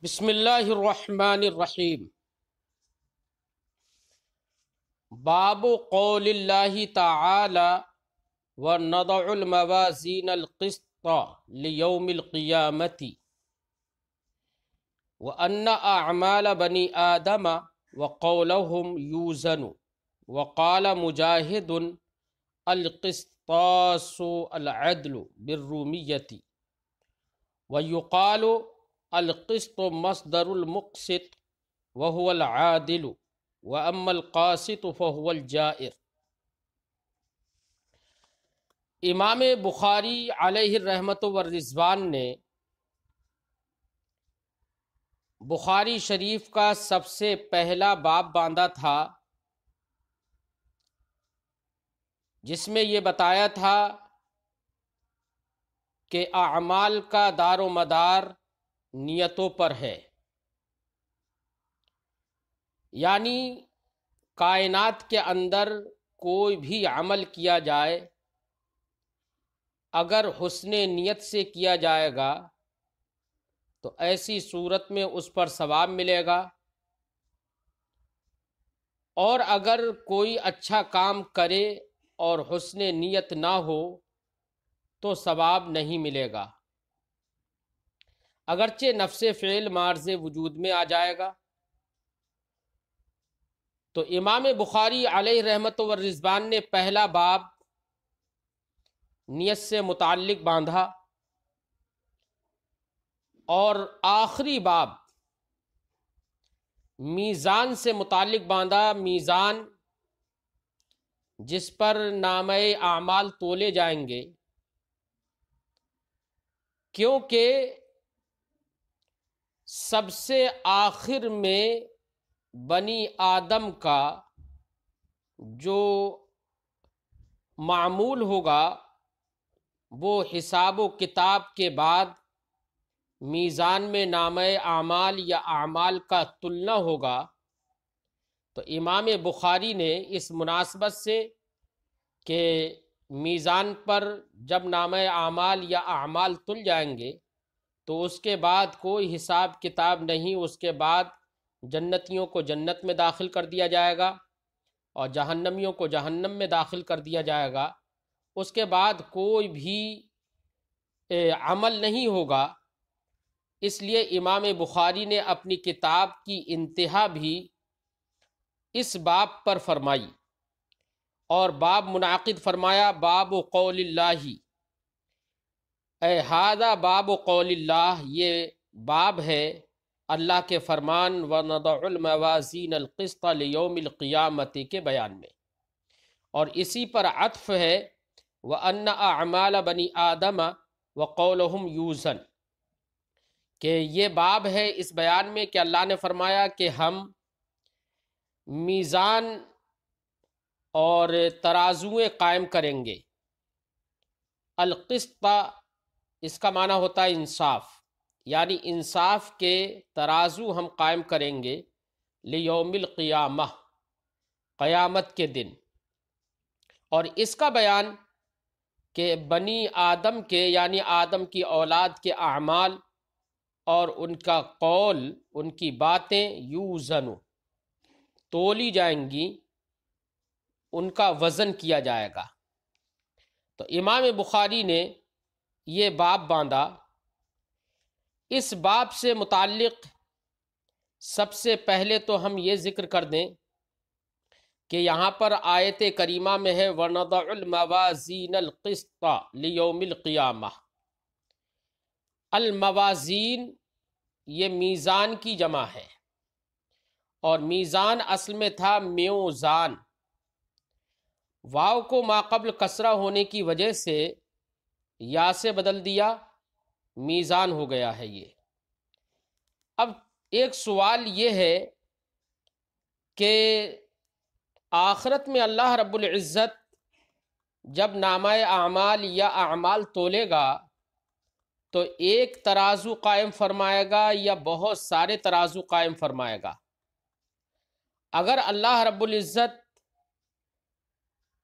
بسم اللہ الرحمن الرحیم۔ باب قول اللہ تعالی وَنَضَعُ الْمَوَازِينَ الْقِسْطَ لِيَوْمِ الْقِيَامَةِ وَأَنَّ أَعْمَالَ بَنِي آدَمَ وَقَوْلَهُمْ يُوزَنُ وَقَالَ مُجَاهِدٌ الْقِسْطَاسُ الْعَدْلُ بِالرُّومِيَّةِ وَيُقَالُ القسط مصدر المقسط وهو العادل واما القاسط فهو الجائر۔ امام بخاری علیہ الرحمۃ والرضوان نے بخاری شریف کا سب سے پہلا باب باندھا تھا جس میں یہ بتایا تھا کہ اعمال کا دار و مدار نیتوں پر ہے، یعنی کائنات کے اندر کوئی بھی عمل کیا جائے اگر حسن نیت سے کیا جائے گا تو ایسی صورت میں اس پر ثواب ملے گا، اور اگر کوئی اچھا کام کرے اور حسن نیت نہ ہو تو ثواب نہیں ملے گا، اگرچہ نفس فعل معرض وجود میں آ جائے گا۔ تو امام بخاری علیہ رحمت والرضوان نے پہلا باب نیت سے متعلق باندھا اور آخری باب میزان سے متعلق باندھا، میزان جس پر نامہ اعمال تولے جائیں گے، کیونکہ سب سے آخر میں بنی آدم کا جو معمول ہوگا وہ حساب و کتاب کے بعد میزان میں نامہ اعمال یا اعمال کا تلنا ہوگا۔ تو امام بخاری نے اس مناسبت سے کہ میزان پر جب نامہ اعمال یا اعمال تل جائیں گے تو اس کے بعد کوئی حساب کتاب نہیں، اس کے بعد جنتیوں کو جنت میں داخل کر دیا جائے گا اور جہنمیوں کو جہنم میں داخل کر دیا جائے گا، اس کے بعد کوئی بھی عمل نہیں ہوگا۔ اس لیے امام بخاری نے اپنی کتاب کی انتہا بھی اس باب پر فرمائی اور باب منعقد فرمایا باب قول اللہ، اے ھذا باب قول اللہ، یہ باب ہے اللہ کے فرمان وَنَضَعُ الْمَوَازِينَ الْقِسْطَ لِيَوْمِ الْقِيَامَةِ کے بیان میں، اور اسی پر عطف ہے وَأَنَّ أَعْمَالَ بَنِي آدَمَ وَقَوْلُهُمْ يُوزَنُ، کہ یہ باب ہے اس بیان میں کہ اللہ نے فرمایا کہ ہم میزان اور ترازویں قائم کریں گے۔ القسط اس کا معنی ہوتا ہے انصاف، یعنی انصاف کے ترازو ہم قائم کریں گے لیوم القیامہ، قیامت کے دن۔ اور اس کا بیان کہ بنی آدم کے یعنی آدم کی اولاد کے اعمال اور ان کا قول، ان کی باتیں یوزن، تولی جائیں گی، ان کا وزن کیا جائے گا۔ تو امام بخاری نے یہ باب باندھا۔ اس باب سے متعلق سب سے پہلے تو ہم یہ ذکر کر دیں کہ یہاں پر آیت کریمہ میں ہے وَنَضَعُ الْمَوَازِينَ الْقِسْطَ لِيَوْمِ الْقِيَامَةِ۔ الموازین یہ میزان کی جمع ہے، اور میزان اصل میں تھا میوزان، واو کو ما قبل کسرہ ہونے کی وجہ سے یا سے بدل دیا، میزان ہو گیا ہے یہ۔ اب ایک سوال یہ ہے کہ آخرت میں اللہ رب العزت جب نامہ اعمال یا اعمال تولے گا تو ایک ترازو قائم فرمائے گا یا بہت سارے ترازو قائم فرمائے گا؟ اگر اللہ رب العزت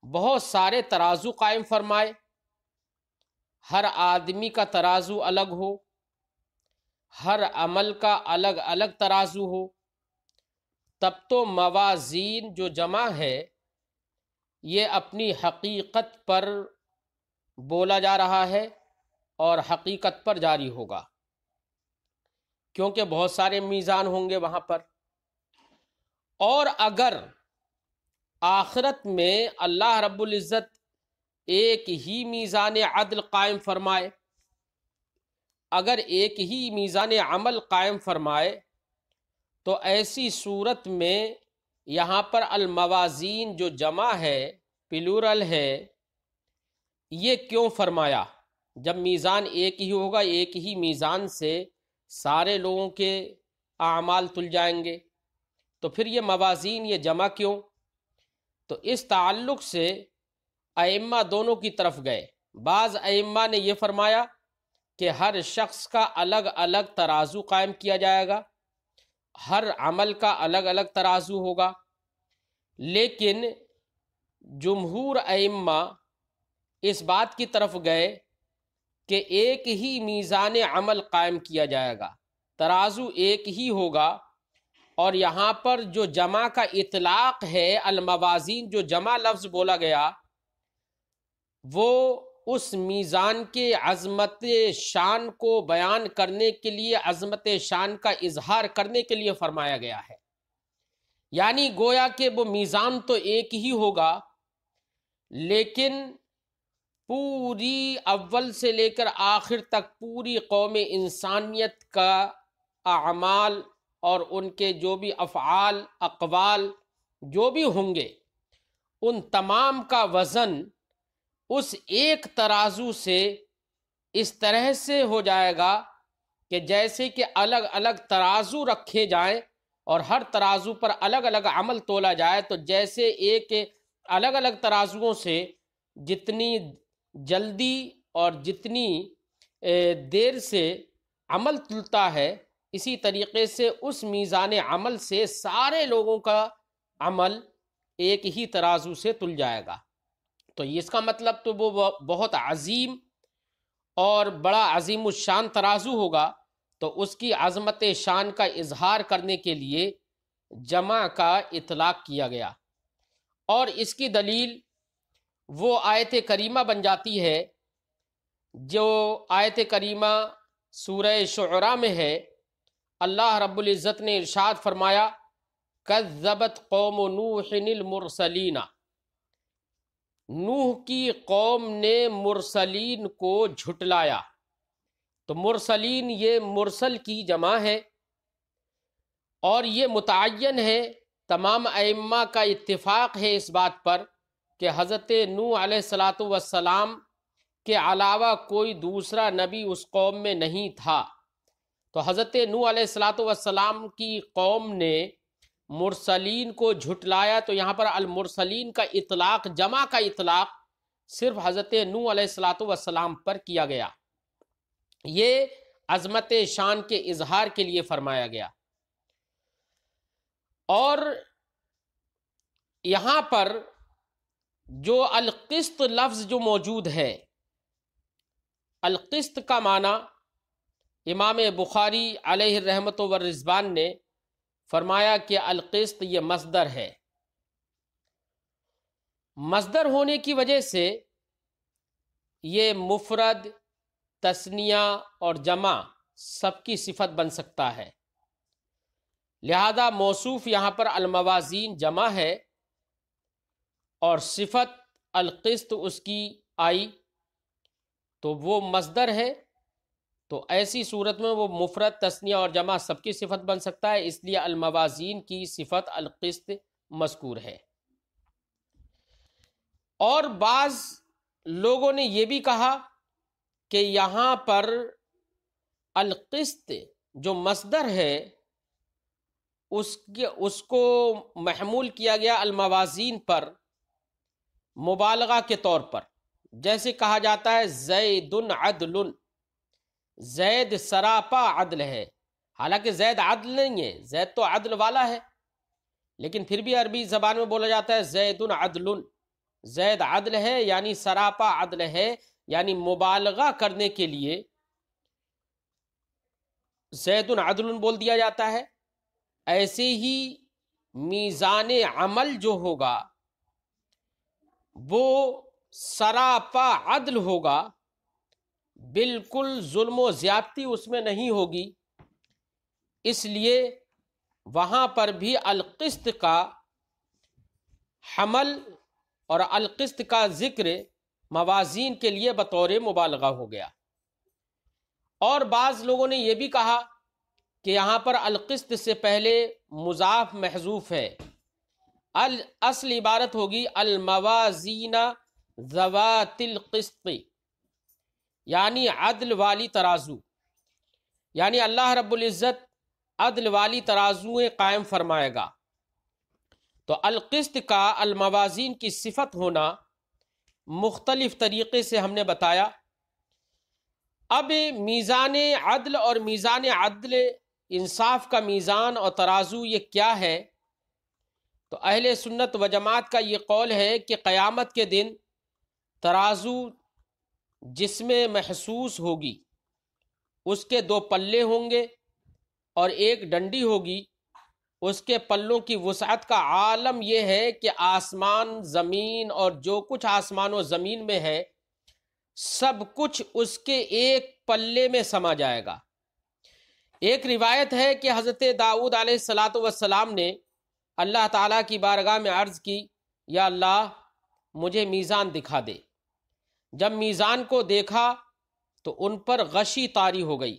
بہت سارے ترازو قائم فرمائے، ہر آدمی کا ترازو الگ ہو، ہر عمل کا الگ الگ ترازو ہو، تب تو موازین جو جمع ہے یہ اپنی حقیقت پر بولا جا رہا ہے اور حقیقت پر جاری ہوگا، کیونکہ بہت سارے میزان ہوں گے وہاں پر۔ اور اگر آخرت میں اللہ رب العزت ایک ہی میزان عدل قائم فرمائے، اگر ایک ہی میزان عمل قائم فرمائے، تو ایسی صورت میں یہاں پر الموازین جو جمع ہے، پلورل ہے، یہ کیوں فرمایا؟ جب میزان ایک ہی ہوگا، ایک ہی میزان سے سارے لوگوں کے اعمال تل جائیں گے، تو پھر یہ موازین یہ جمع کیوں؟ تو اس تعلق سے ائمہ دونوں کی طرف گئے۔ بعض ائمہ نے یہ فرمایا کہ ہر شخص کا الگ الگ ترازو قائم کیا جائے گا، ہر عمل کا الگ الگ ترازو ہوگا، لیکن جمہور ائمہ اس بات کی طرف گئے کہ ایک ہی میزان عمل قائم کیا جائے گا، ترازو ایک ہی ہوگا، اور یہاں پر جو جمع کا اطلاق ہے، الموازین جو جمع لفظ بولا گیا، وہ اس میزان کے عظمت شان کو بیان کرنے کے لیے، عظمت شان کا اظہار کرنے کے لیے فرمایا گیا ہے۔ یعنی گویا کہ وہ میزان تو ایک ہی ہوگا، لیکن پوری اول سے لے کر آخر تک پوری قوم انسانیت کا اعمال اور ان کے جو بھی افعال، اقوال جو بھی ہوں گے، ان تمام کا وزن اس ایک ترازو سے اس طرح سے ہو جائے گا کہ جیسے کہ الگ الگ ترازو رکھے جائیں اور ہر ترازو پر الگ الگ عمل تولا جائے، تو جیسے ایک الگ الگ ترازوؤں سے جتنی جلدی اور جتنی دیر سے عمل تلتا ہے، اسی طریقے سے اس میزان عمل سے سارے لوگوں کا عمل ایک ہی ترازو سے تل جائے گا۔ تو اس کا مطلب تو وہ بہت عظیم اور بڑا عظیم الشان ترازو ہوگا، تو اس کی عظمت شان کا اظہار کرنے کے لیے جمع کا اطلاق کیا گیا۔ اور اس کی دلیل وہ آیت کریمہ بن جاتی ہے جو آیت کریمہ سورہ شعراء میں ہے۔ اللہ رب العزت نے ارشاد فرمایا، کذبت قوم نوح المرسلین، نوح کی قوم نے مرسلین کو جھٹلایا۔ تو مرسلین یہ مرسل کی جمع ہے، اور یہ متعین ہے، تمام ائمہ کا اتفاق ہے اس بات پر کہ حضرت نوح علیہ السلام کے علاوہ کوئی دوسرا نبی اس قوم میں نہیں تھا۔ تو حضرت نوح علیہ السلام کی قوم نے مرسلین کو جھٹلایا، تو یہاں پر المرسلین کا اطلاق، جمع کا اطلاق صرف حضرت نوح علیہ السلام پر کیا گیا، یہ عظمت شان کے اظہار کے لیے فرمایا گیا۔ اور یہاں پر جو القسط لفظ جو موجود ہے، القسط کا معنی امام بخاری علیہ الرحمۃ والرضوان نے فرمایا کہ القسط یہ مصدر ہے۔ مصدر ہونے کی وجہ سے یہ مفرد، تثنیہ اور جمع سب کی صفت بن سکتا ہے، لہذا موصوف یہاں پر الموازین جمع ہے اور صفت القسط اس کی آئی، تو وہ مصدر ہے، تو ایسی صورت میں وہ مفرد، تثنیہ اور جمع سب کی صفت بن سکتا ہے، اس لیے الموازین کی صفت القسط مذکور ہے۔ اور بعض لوگوں نے یہ بھی کہا کہ یہاں پر القسط جو مصدر ہے اس کو محمول کیا گیا الموازین پر مبالغہ کے طور پر، جیسے کہا جاتا ہے زید عدل، زید سراپا عدل ہے، حالانکہ زید عدل نہیں ہے، زید تو عدل والا ہے، لیکن پھر بھی عربی زبان میں بولا جاتا ہے زید عدل، زید عدل ہے، یعنی سراپا عدل ہے، یعنی مبالغہ کرنے کے لیے زید عدل بول دیا جاتا ہے، ایسے ہی میزان عمل جو ہوگا وہ سراپا عدل ہوگا، بالکل ظلم و زیادتی اس میں نہیں ہوگی۔ اس لیے وہاں پر بھی القسط کا حمل اور القسط کا ذکر موازین کے لیے بطور مبالغہ ہو گیا۔ اور بعض لوگوں نے یہ بھی کہا کہ یہاں پر القسط سے پہلے مضاف محذوف ہے، اصل عبارت ہوگی الموازین ذوات القسط، یعنی عدل والی ترازو، یعنی اللہ رب العزت عدل والی ترازویں قائم فرمائے گا۔ تو القسط کا الموازین کی صفت ہونا مختلف طریقے سے ہم نے بتایا۔ اب میزان عدل اور میزان عدل انصاف کا میزان اور ترازو یہ کیا ہے؟ تو اہل سنت و جماعت کا یہ قول ہے کہ قیامت کے دن ترازو جس میں محسوس ہوگی اس کے 2 پلے ہوں گے اور ایک ڈنڈی ہوگی۔ اس کے پلوں کی وسعت کا عالم یہ ہے کہ آسمان زمین اور جو کچھ آسمان و زمین میں ہے سب کچھ اس کے ایک پلے میں سما جائے گا۔ ایک روایت ہے کہ حضرت داؤد علیہ السلام نے اللہ تعالیٰ کی بارگاہ میں عرض کی، یا اللہ مجھے میزان دکھا دے۔ جب میزان کو دیکھا تو ان پر غشی طاری ہو گئی۔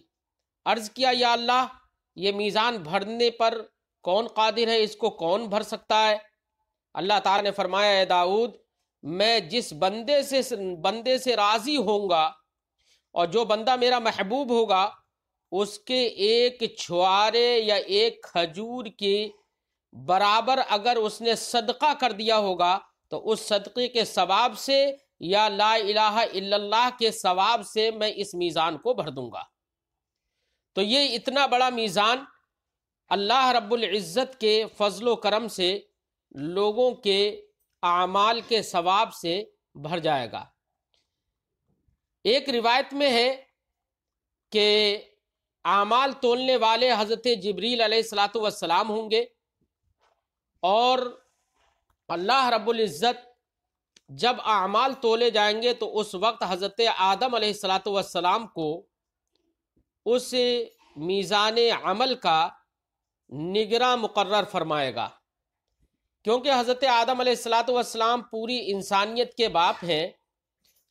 عرض کیا، یا اللہ یہ میزان بھرنے پر کون قادر ہے، اس کو کون بھر سکتا ہے؟ اللہ تعالیٰ نے فرمایا، اے داؤد میں جس بندے سے راضی ہوں گا اور جو بندہ میرا محبوب ہوگا اس کے ایک چھوارے یا ایک کھجور کے برابر اگر اس نے صدقہ کر دیا ہوگا تو اس صدقے کے ثواب سے یا لا الہ الا اللہ کے ثواب سے میں اس میزان کو بھر دوں گا۔ تو یہ اتنا بڑا میزان اللہ رب العزت کے فضل و کرم سے لوگوں کے اعمال کے ثواب سے بھر جائے گا۔ ایک روایت میں ہے کہ اعمال تولنے والے حضرت جبریل علیہ السلام ہوں گے، اور اللہ رب العزت جب اعمال تولے جائیں گے تو اس وقت حضرت آدم علیہ السلام کو اس میزان عمل کا نگراں مقرر فرمائے گا، کیونکہ حضرت آدم علیہ السلام پوری انسانیت کے باپ ہیں،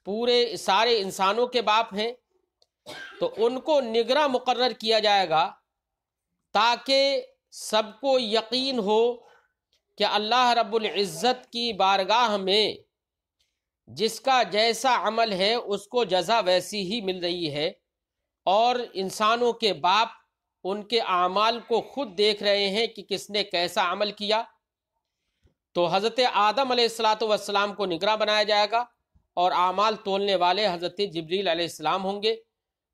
پورے سارے انسانوں کے باپ ہیں، تو ان کو نگراں مقرر کیا جائے گا تاکہ سب کو یقین ہو کہ اللہ رب العزت کی بارگاہ میں جس کا جیسا عمل ہے اس کو جزا ویسی ہی مل رہی ہے، اور انسانوں کے باپ ان کے اعمال کو خود دیکھ رہے ہیں کہ کس نے کیسا عمل کیا۔ تو حضرت آدم علیہ السلام کو نگراں بنایا جائے گا، اور اعمال تولنے والے حضرت جبریل علیہ السلام ہوں گے۔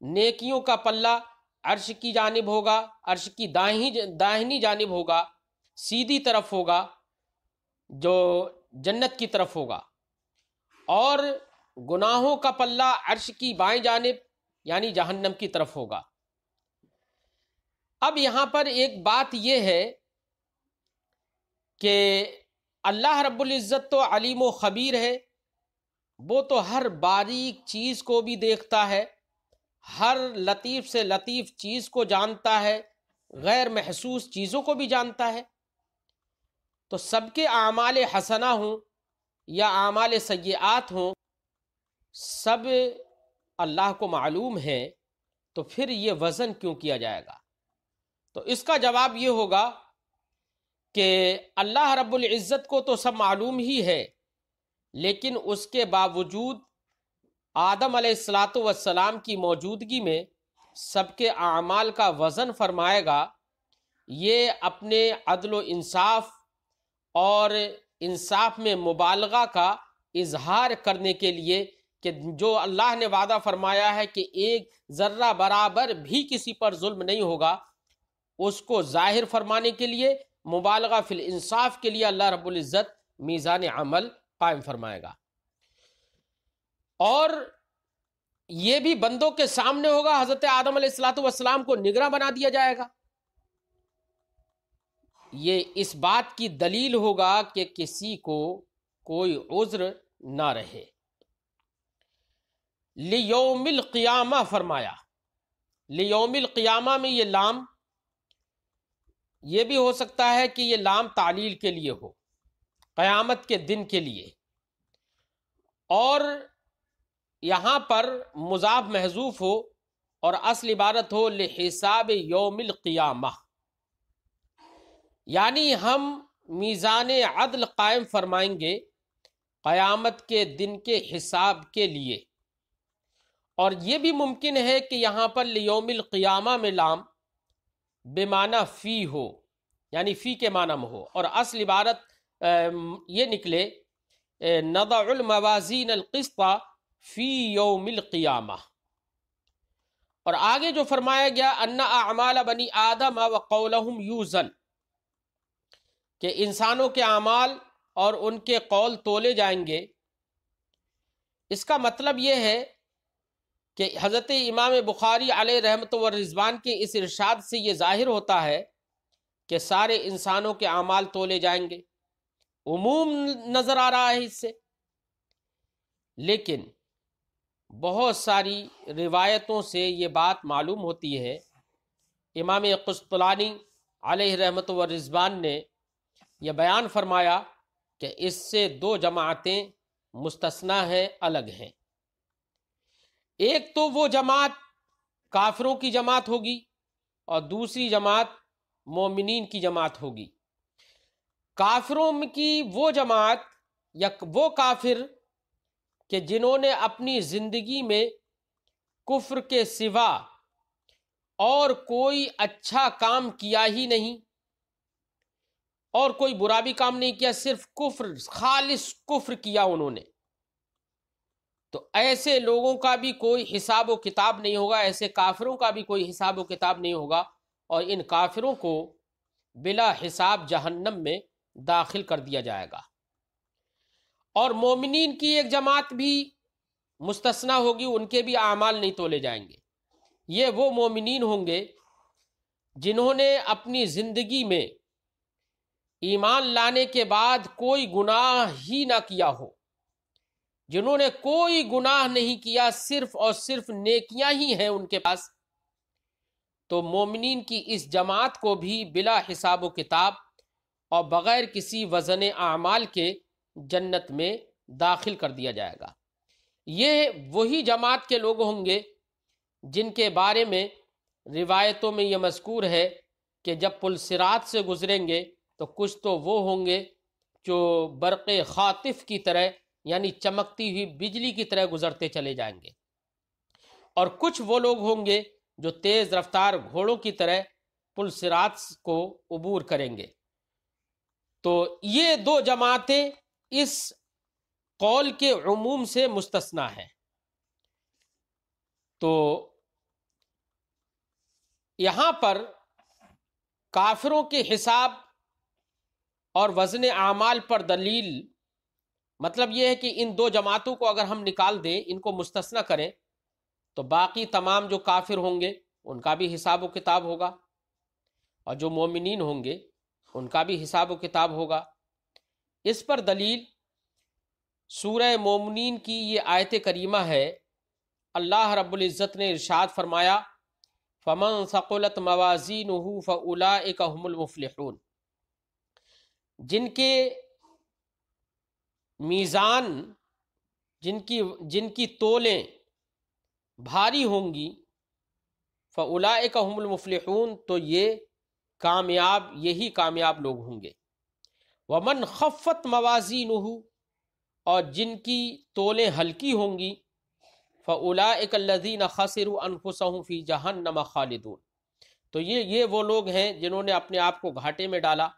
نیکیوں کا پلہ عرش کی جانب ہوگا، عرش کی داہنی جانب ہوگا، سیدھی طرف ہوگا جو جنت کی طرف ہوگا، اور گناہوں کا پلہ عرش کی بائیں جانب یعنی جہنم کی طرف ہوگا۔ اب یہاں پر ایک بات یہ ہے کہ اللہ رب العزت تو علیم و خبیر ہے، وہ تو ہر باریک چیز کو بھی دیکھتا ہے، ہر لطیف سے لطیف چیز کو جانتا ہے، غیر محسوس چیزوں کو بھی جانتا ہے۔ تو سب کے اعمال حسنہ ہوں یا اعمال سیئات ہوں، سب اللہ کو معلوم ہے، تو پھر یہ وزن کیوں کیا جائے گا؟ تو اس کا جواب یہ ہوگا کہ اللہ رب العزت کو تو سب معلوم ہی ہے، لیکن اس کے باوجود آدم علیہ السلام کی موجودگی میں سب کے اعمال کا وزن فرمائے گا، یہ اپنے عدل و انصاف اور انصاف میں مبالغہ کا اظہار کرنے کے لیے کہ جو اللہ نے وعدہ فرمایا ہے کہ ایک ذرہ برابر بھی کسی پر ظلم نہیں ہوگا، اس کو ظاہر فرمانے کے لیے، مبالغہ فی الانصاف کے لیے اللہ رب العزت میزان عمل قائم فرمائے گا۔ اور یہ بھی بندوں کے سامنے ہوگا، حضرت آدم علیہ الصلوۃ والسلام کو نگراں بنا دیا جائے گا۔ یہ اس بات کی دلیل ہوگا کہ کسی کو کوئی عذر نہ رہے۔ لیوم القیامہ فرمایا، لیوم القیامہ میں یہ لام، یہ بھی ہو سکتا ہے کہ یہ لام تعلیل کے لیے ہو، قیامت کے دن کے لیے، اور یہاں پر مضاف محذوف ہو اور اصل عبارت ہو لحساب یوم القیامہ، یعنی ہم میزان عدل قائم فرمائیں گے قیامت کے دن کے حساب کے لیے۔ اور یہ بھی ممکن ہے کہ یہاں پر لیوم القیامہ میں لام بمعنی فی ہو، یعنی فی کے معنی میں ہو، اور اصل عبارت یہ نکلے نضع الموازین القسط فی یوم القیامہ۔ اور آگے جو فرمایا گیا ان اعمال بنی آدم وقولہم یوزن، کہ انسانوں کے اعمال اور ان کے قول تولے جائیں گے، اس کا مطلب یہ ہے کہ حضرت امام بخاری علیہ رحمت و رضوان کے اس ارشاد سے یہ ظاہر ہوتا ہے کہ سارے انسانوں کے اعمال تولے جائیں گے، عموم نظر آ رہا ہے اس سے۔ لیکن بہت ساری روایتوں سے یہ بات معلوم ہوتی ہے، امام قسطلانی علیہ رحمت و رضوان نے یہ بیان فرمایا کہ اس سے دو جماعتیں مستثنیٰ ہیں، الگ ہیں۔ ایک تو وہ جماعت کافروں کی جماعت ہوگی، اور دوسری جماعت مومنین کی جماعت ہوگی۔ کافروں کی وہ جماعت یا وہ کافر کہ جنہوں نے اپنی زندگی میں کفر کے سوا اور کوئی اچھا کام کیا ہی نہیں، اور کوئی برا بھی کام نہیں کیا، صرف کفر، خالص کفر کیا انہوں نے، تو ایسے لوگوں کا بھی کوئی حساب و کتاب نہیں ہوگا، ایسے کافروں کا بھی کوئی حساب و کتاب نہیں ہوگا، اور ان کافروں کو بلا حساب جہنم میں داخل کر دیا جائے گا۔ اور مومنین کی ایک جماعت بھی مستثنیٰ ہوگی، ان کے بھی اعمال نہیں تولے جائیں گے۔ یہ وہ مومنین ہوں گے جنہوں نے اپنی زندگی میں ایمان لانے کے بعد کوئی گناہ ہی نہ کیا ہو، جنہوں نے کوئی گناہ نہیں کیا، صرف اور صرف نیکیاں ہی ہیں ان کے پاس، تو مومنین کی اس جماعت کو بھی بلا حساب و کتاب اور بغیر کسی وزن اعمال کے جنت میں داخل کر دیا جائے گا۔ یہ وہی جماعت کے لوگ ہوں گے جن کے بارے میں روایتوں میں یہ مذکور ہے کہ جب پل صراط سے گزریں گے تو کچھ تو وہ ہوں گے جو برق خاطف کی طرح، یعنی چمکتی ہوئی بجلی کی طرح گزرتے چلے جائیں گے، اور کچھ وہ لوگ ہوں گے جو تیز رفتار گھوڑوں کی طرح پل صراط کو عبور کریں گے۔ تو یہ دو جماعتیں اس قول کے عموم سے مستثنیٰ ہیں۔ تو یہاں پر کافروں کے حساب اور وزن اعمال پر دلیل، مطلب یہ ہے کہ ان دو جماعتوں کو اگر ہم نکال دیں، ان کو مستثنیٰ کریں، تو باقی تمام جو کافر ہوں گے ان کا بھی حساب و کتاب ہوگا، اور جو مومنین ہوں گے ان کا بھی حساب و کتاب ہوگا۔ اس پر دلیل سورہ مومنین کی یہ آیت کریمہ ہے۔ اللہ رب العزت نے ارشاد فرمایا فَمَن ثَقُلَتْ مَوَازِينُهُ فَأُولَئِكَ هُمُ الْمُفْلِحُونَ، جن کے میزان، جن کی تولیں بھاری ہوں گی، فَأُولَئِكَ هُمُ الْمُفْلِحُونَ، تو یہ کامیاب، یہی کامیاب لوگ ہوں گے۔ وَمَنْ خَفَّتْ مَوَازِينُهُ، اور جن کی تولیں ہلکی ہوں گی، فَأُولَئِكَ الَّذِينَ خَسِرُوا أَنفُسَهُمْ فِي جَهَنَّمَ خَالِدُونَ، تو یہ وہ لوگ ہیں جنہوں نے اپنے آپ کو گھاٹے میں ڈالا،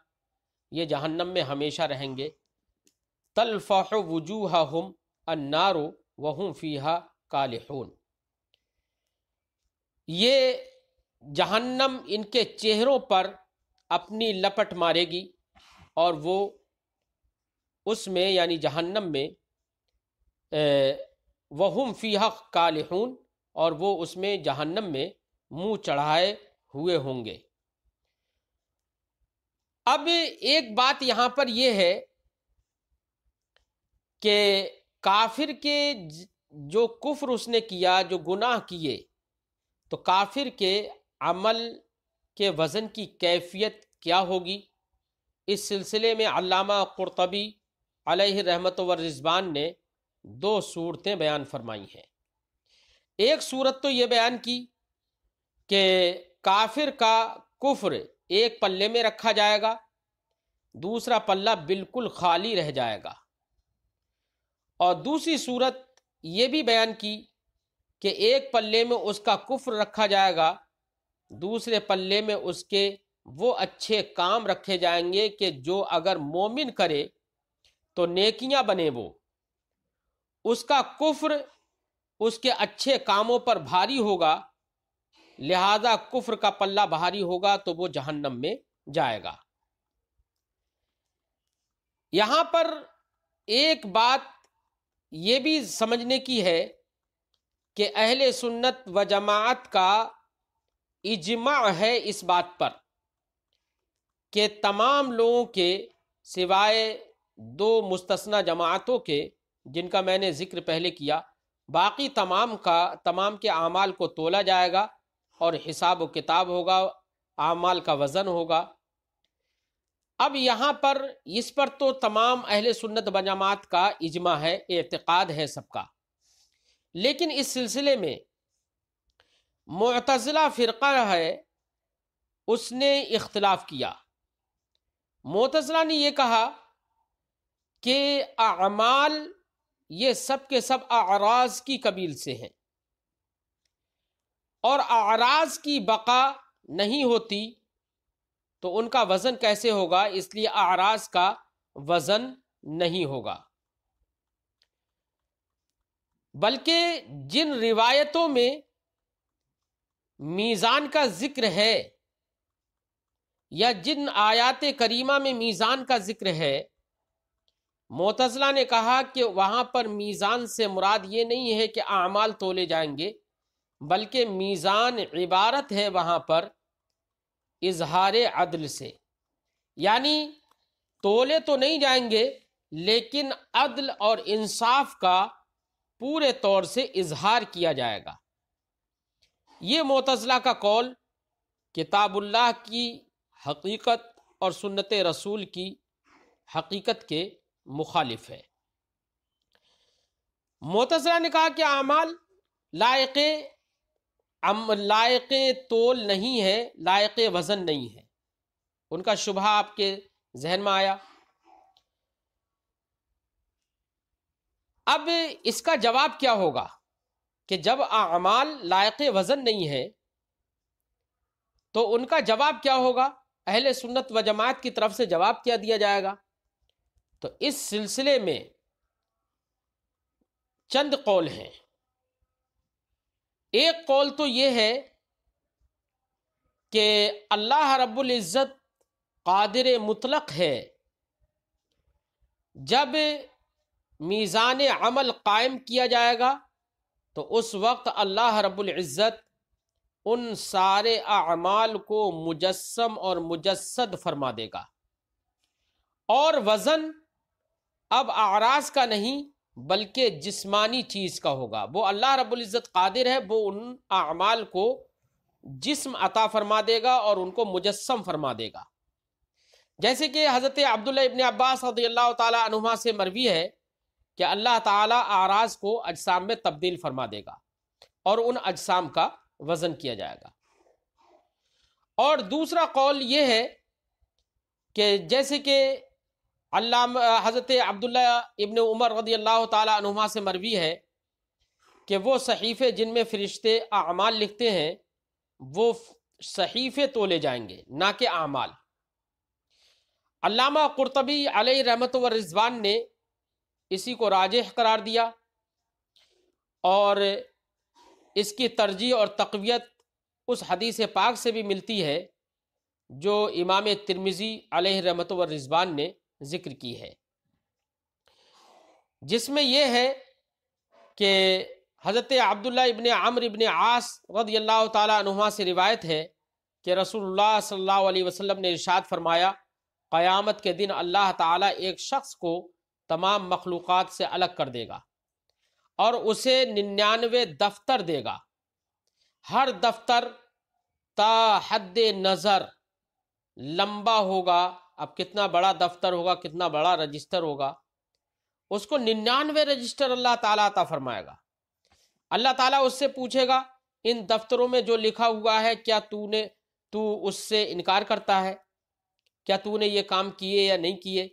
یہ جہنم میں ہمیشہ رہیں گے۔ تَلْفَحُ وُجُوهَهُمْ النَّارُ وَهُمْ فِيهَا كَالِحُونَ، یہ جہنم ان کے چہروں پر اپنی لپٹ مارے گی، اور وہ اس میں یعنی جہنم میں وَهُمْ فِيهَا كَالِحُونَ، اور وہ اس میں جہنم میں منہ چڑھائے ہوئے ہوں گے۔ اب ایک بات یہاں پر یہ ہے کہ کافر کے جو کفر اس نے کیا، جو گناہ کیے، تو کافر کے عمل کے وزن کی کیفیت کیا ہوگی؟ اس سلسلے میں علامہ قرطبی علیہ رحمت و رضوان نے 2 صورتیں بیان فرمائی ہیں۔ ایک صورت تو یہ بیان کی کہ کافر کا کفر ایک پلے میں رکھا جائے گا، دوسرا پلہ بالکل خالی رہ جائے گا، اور دوسری صورت یہ بھی بیان کی کہ ایک پلے میں اس کا کفر رکھا جائے گا، دوسرے پلے میں اس کے وہ اچھے کام رکھے جائیں گے کہ جو اگر مومن کرے تو نیکیاں بنے، وہ اس کا کفر اس کے اچھے کاموں پر بھاری ہوگا، لہذا کفر کا پلہ بھاری ہوگا تو وہ جہنم میں جائے گا۔ یہاں پر ایک بات یہ بھی سمجھنے کی ہے کہ اہل سنت و جماعت کا اجماع ہے اس بات پر کہ تمام لوگوں کے سوائے 2 مستثنی جماعتوں کے، جن کا میں نے ذکر پہلے کیا، باقی تمام کے اعمال کو تولا جائے گا اور حساب و کتاب ہوگا، اعمال کا وزن ہوگا۔ اب یہاں پر اس پر تو تمام اہل سنت و جماعت کا اجماع ہے، اعتقاد ہے سب کا، لیکن اس سلسلے میں معتزلہ فرقہ ہے، اس نے اختلاف کیا۔ معتزلہ نے یہ کہا کہ اعمال یہ سب کے سب اعراض کی قبیل سے ہیں، اور اعراض کی بقا نہیں ہوتی تو ان کا وزن کیسے ہوگا؟ اس لیے اعراض کا وزن نہیں ہوگا، بلکہ جن روایتوں میں میزان کا ذکر ہے یا جن آیات کریمہ میں میزان کا ذکر ہے، معتزلہ نے کہا کہ وہاں پر میزان سے مراد یہ نہیں ہے کہ اعمال تولے جائیں گے، بلکہ میزان عبارت ہے وہاں پر اظہار عدل سے، یعنی تولے تو نہیں جائیں گے لیکن عدل اور انصاف کا پورے طور سے اظہار کیا جائے گا۔ یہ معتزلہ کا قول کتاب اللہ کی حقیقت اور سنت رسول کی حقیقت کے مخالف ہے۔ معتزلہ نے کہا کہ اعمال لائق تول نہیں ہے، لائق وزن نہیں ہے۔ ان کا شبہ آپ کے ذہن میں آیا۔ اب اس کا جواب کیا ہوگا کہ جب اعمال لائق وزن نہیں ہے تو ان کا جواب کیا ہوگا؟ اہل سنت و جماعت کی طرف سے جواب کیا دیا جائے گا؟ تو اس سلسلے میں چند قول ہیں۔ ایک قول تو یہ ہے کہ اللہ رب العزت قادر مطلق ہے، جب میزان عمل قائم کیا جائے گا تو اس وقت اللہ رب العزت ان سارے اعمال کو مجسم اور مجسد فرما دے گا، اور وزن اب اعراض کا نہیں بلکہ جسمانی چیز کا ہوگا۔ وہ اللہ رب العزت قادر ہے، وہ ان اعمال کو جسم عطا فرما دے گا اور ان کو مجسم فرما دے گا۔ جیسے کہ حضرت عبداللہ ابن عباس رضی اللہ تعالی عنہما سے مروی ہے کہ اللہ تعالی اعراض کو اجسام میں تبدیل فرما دے گا اور ان اجسام کا وزن کیا جائے گا۔ اور دوسرا قول یہ ہے کہ جیسے کہ حضرت عبداللہ ابن عمر رضی اللہ تعالی عنہما سے مروی ہے کہ وہ صحیفے جن میں فرشتے اعمال لکھتے ہیں وہ صحیفے تولے جائیں گے، نہ کہ اعمال۔ علامہ قرطبی علیہ رحمت و رضوان نے اسی کو راجح قرار دیا، اور اس کی ترجیح اور تقویت اس حدیث پاک سے بھی ملتی ہے جو امام ترمذی علیہ رحمت و رضوان نے ذکر کی ہے، جس میں یہ ہے کہ حضرت عبداللہ ابن عمرو ابن عاص رضی اللہ تعالیٰ عنہما سے روایت ہے کہ رسول اللہ صلی اللہ علیہ وسلم نے ارشاد فرمایا، قیامت کے دن اللہ تعالیٰ ایک شخص کو تمام مخلوقات سے الگ کر دے گا اور اسے 99 دفتر دے گا، ہر دفتر تا حد نظر لمبا ہوگا۔ اب کتنا بڑا دفتر ہوگا، کتنا بڑا رجسٹر ہوگا، اس کو 99 رجسٹر اللہ تعالیٰ عطا فرمائے گا۔ اللہ تعالیٰ اس سے پوچھے گا ان دفتروں میں جو لکھا ہوا ہے کیا تو اس سے انکار کرتا ہے؟ کیا تو نے یہ کام کیے یا نہیں کیے؟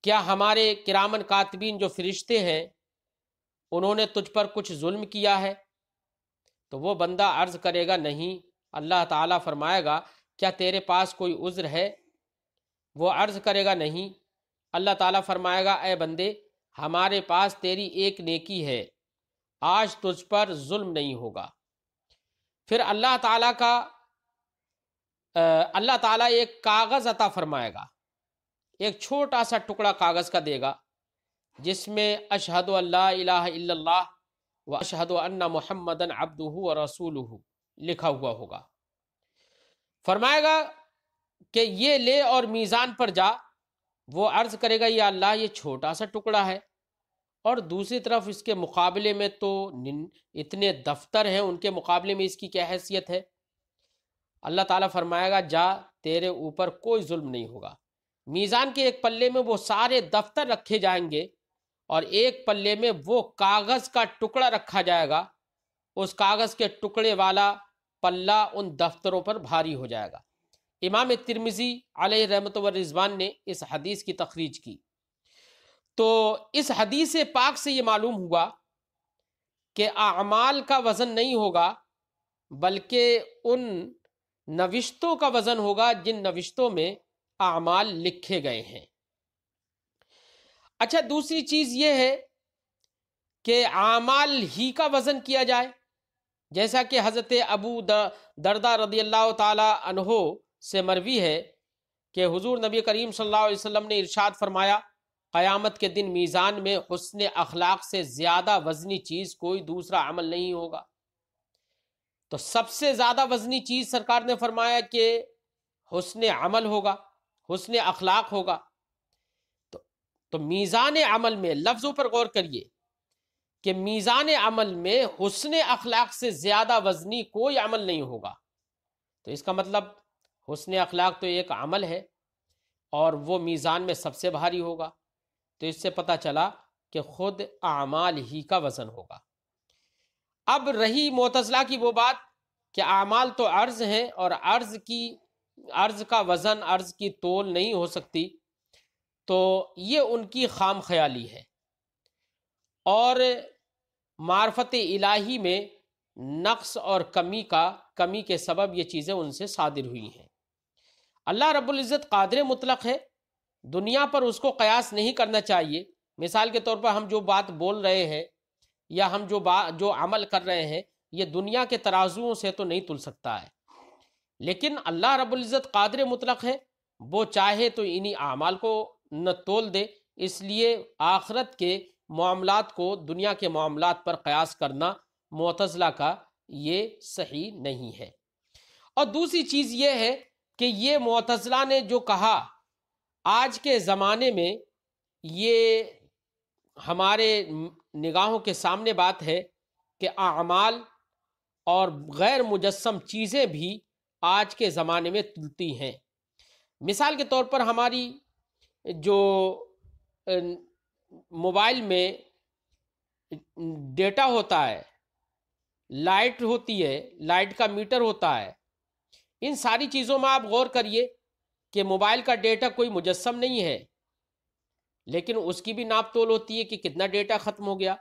کیا ہمارے کرامن کاتبین جو فرشتے ہیں انہوں نے تجھ پر کچھ ظلم کیا ہے؟ تو وہ بندہ عرض کرے گا نہیں۔ اللہ تعالیٰ فرمائے گا کیا تیرے پاس کوئی عذر ہے؟ وہ عرض کرے گا نہیں۔ اللہ تعالیٰ فرمائے گا اے بندے، ہمارے پاس تیری ایک نیکی ہے، آج تجھ پر ظلم نہیں ہوگا۔ پھر اللہ تعالیٰ ایک کاغذ عطا فرمائے گا، ایک چھوٹا سا ٹکڑا کاغذ کا دے گا جس میں اشہد ان لا الہ الا اللہ و اشہد ان محمدًا عبدہ و رسولہ لکھا ہوا ہوگا۔ فرمائے گا کہ یہ لے اور میزان پر جا۔ وہ عرض کرے گا یا اللہ یہ چھوٹا سا ٹکڑا ہے، اور دوسری طرف اس کے مقابلے میں تو اتنے دفتر ہیں، ان کے مقابلے میں اس کی کیا حیثیت ہے؟ اللہ تعالیٰ فرمائے گا جا، تیرے اوپر کوئی ظلم نہیں ہوگا۔ میزان کے ایک پلے میں وہ سارے دفتر رکھے جائیں گے اور ایک پلے میں وہ کاغذ کا ٹکڑا رکھا جائے گا۔ اس کاغذ کے ٹکڑے والا پلہ ان دفتروں پر بھاری ہو جائے گا۔ امام ترمذی علیہ رحمۃ و رضوان نے اس حدیث کی تخریج کی۔ تو اس حدیث پاک سے یہ معلوم ہوا کہ اعمال کا وزن نہیں ہوگا بلکہ ان نوشتوں کا وزن ہوگا جن نوشتوں میں اعمال لکھے گئے ہیں۔ اچھا، دوسری چیز یہ ہے کہ اعمال ہی کا وزن کیا جائے، جیسا کہ حضرت ابو دردہ رضی اللہ تعالی عنہ سے مروی ہے کہ حضور نبی کریم صلی اللہ علیہ وسلم نے ارشاد فرمایا، قیامت کے دن میزان میں حسن اخلاق سے زیادہ وزنی چیز کوئی دوسرا عمل نہیں ہوگا۔ تو سب سے زیادہ وزنی چیز سرکار نے فرمایا کہ حسن عمل ہوگا، حسن اخلاق ہوگا۔ تو میزان عمل میں، لفظوں پر غور کریے کہ میزان عمل میں حسن اخلاق سے زیادہ وزنی کوئی عمل نہیں ہوگا۔ تو اس کا مطلب حسن اخلاق تو ایک عمل ہے اور وہ میزان میں سب سے بھاری ہوگا۔ تو اس سے پتہ چلا کہ خود اعمال ہی کا وزن ہوگا۔ اب رہی معتزلہ کی وہ بات کہ اعمال تو عرض ہیں اور عرض کا وزن، عرض کی تول نہیں ہو سکتی، تو یہ ان کی خام خیالی ہے، اور معرفت الہی میں نقص اور کمی کے سبب یہ چیزیں ان سے صادر ہوئی ہیں۔ اللہ رب العزت قادر مطلق ہے، دنیا پر اس کو قیاس نہیں کرنا چاہیے۔ مثال کے طور پر ہم جو بات بول رہے ہیں یا ہم جو عمل کر رہے ہیں، یہ دنیا کے ترازوؤں سے تو نہیں تل سکتا ہے، لیکن اللہ رب العزت قادر مطلق ہے، وہ چاہے تو انہی اعمال کو نہ تول دے۔ اس لیے آخرت کے معاملات کو دنیا کے معاملات پر قیاس کرنا معتزلہ کا یہ صحیح نہیں ہے۔ اور دوسری چیز یہ ہے کہ یہ معتزلہ نے جو کہا، آج کے زمانے میں یہ ہمارے نگاہوں کے سامنے بات ہے کہ اعمال اور غیر مجسم چیزیں بھی آج کے زمانے میں تلتی ہیں۔ مثال کے طور پر ہماری جو موبائل میں ڈیٹا ہوتا ہے، لائٹ ہوتی ہے، لائٹ کا میٹر ہوتا ہے، ان ساری چیزوں میں آپ غور کریے کہ موبائل کا ڈیٹا کوئی مجسم نہیں ہے، لیکن اس کی بھی ناپ تول ہوتی ہے کہ کتنا ڈیٹا ختم ہو گیا،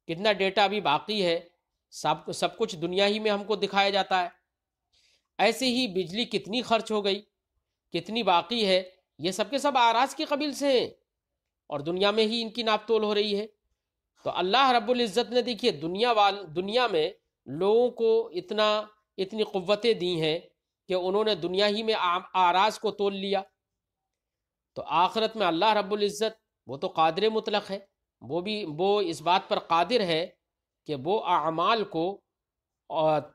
کتنا ڈیٹا ابھی باقی ہے۔ سب کچھ دنیا ہی میں ہم کو دکھایا جاتا ہے۔ ایسے ہی بجلی کتنی خرچ ہو گئی، کتنی باقی ہے، یہ سب کے سب اعراض کی قبیل سے ہیں اور دنیا میں ہی ان کی ناپ تول ہو رہی ہے۔ تو اللہ رب العزت نے دیکھیے دنیا میں لوگوں کو اتنی قوتیں دی ہیں کہ انہوں نے دنیا ہی میں اعراض کو تول لیا۔ تو آخرت میں اللہ رب العزت وہ تو قادر مطلق ہے، وہ اس بات پر قادر ہے کہ وہ اعمال کو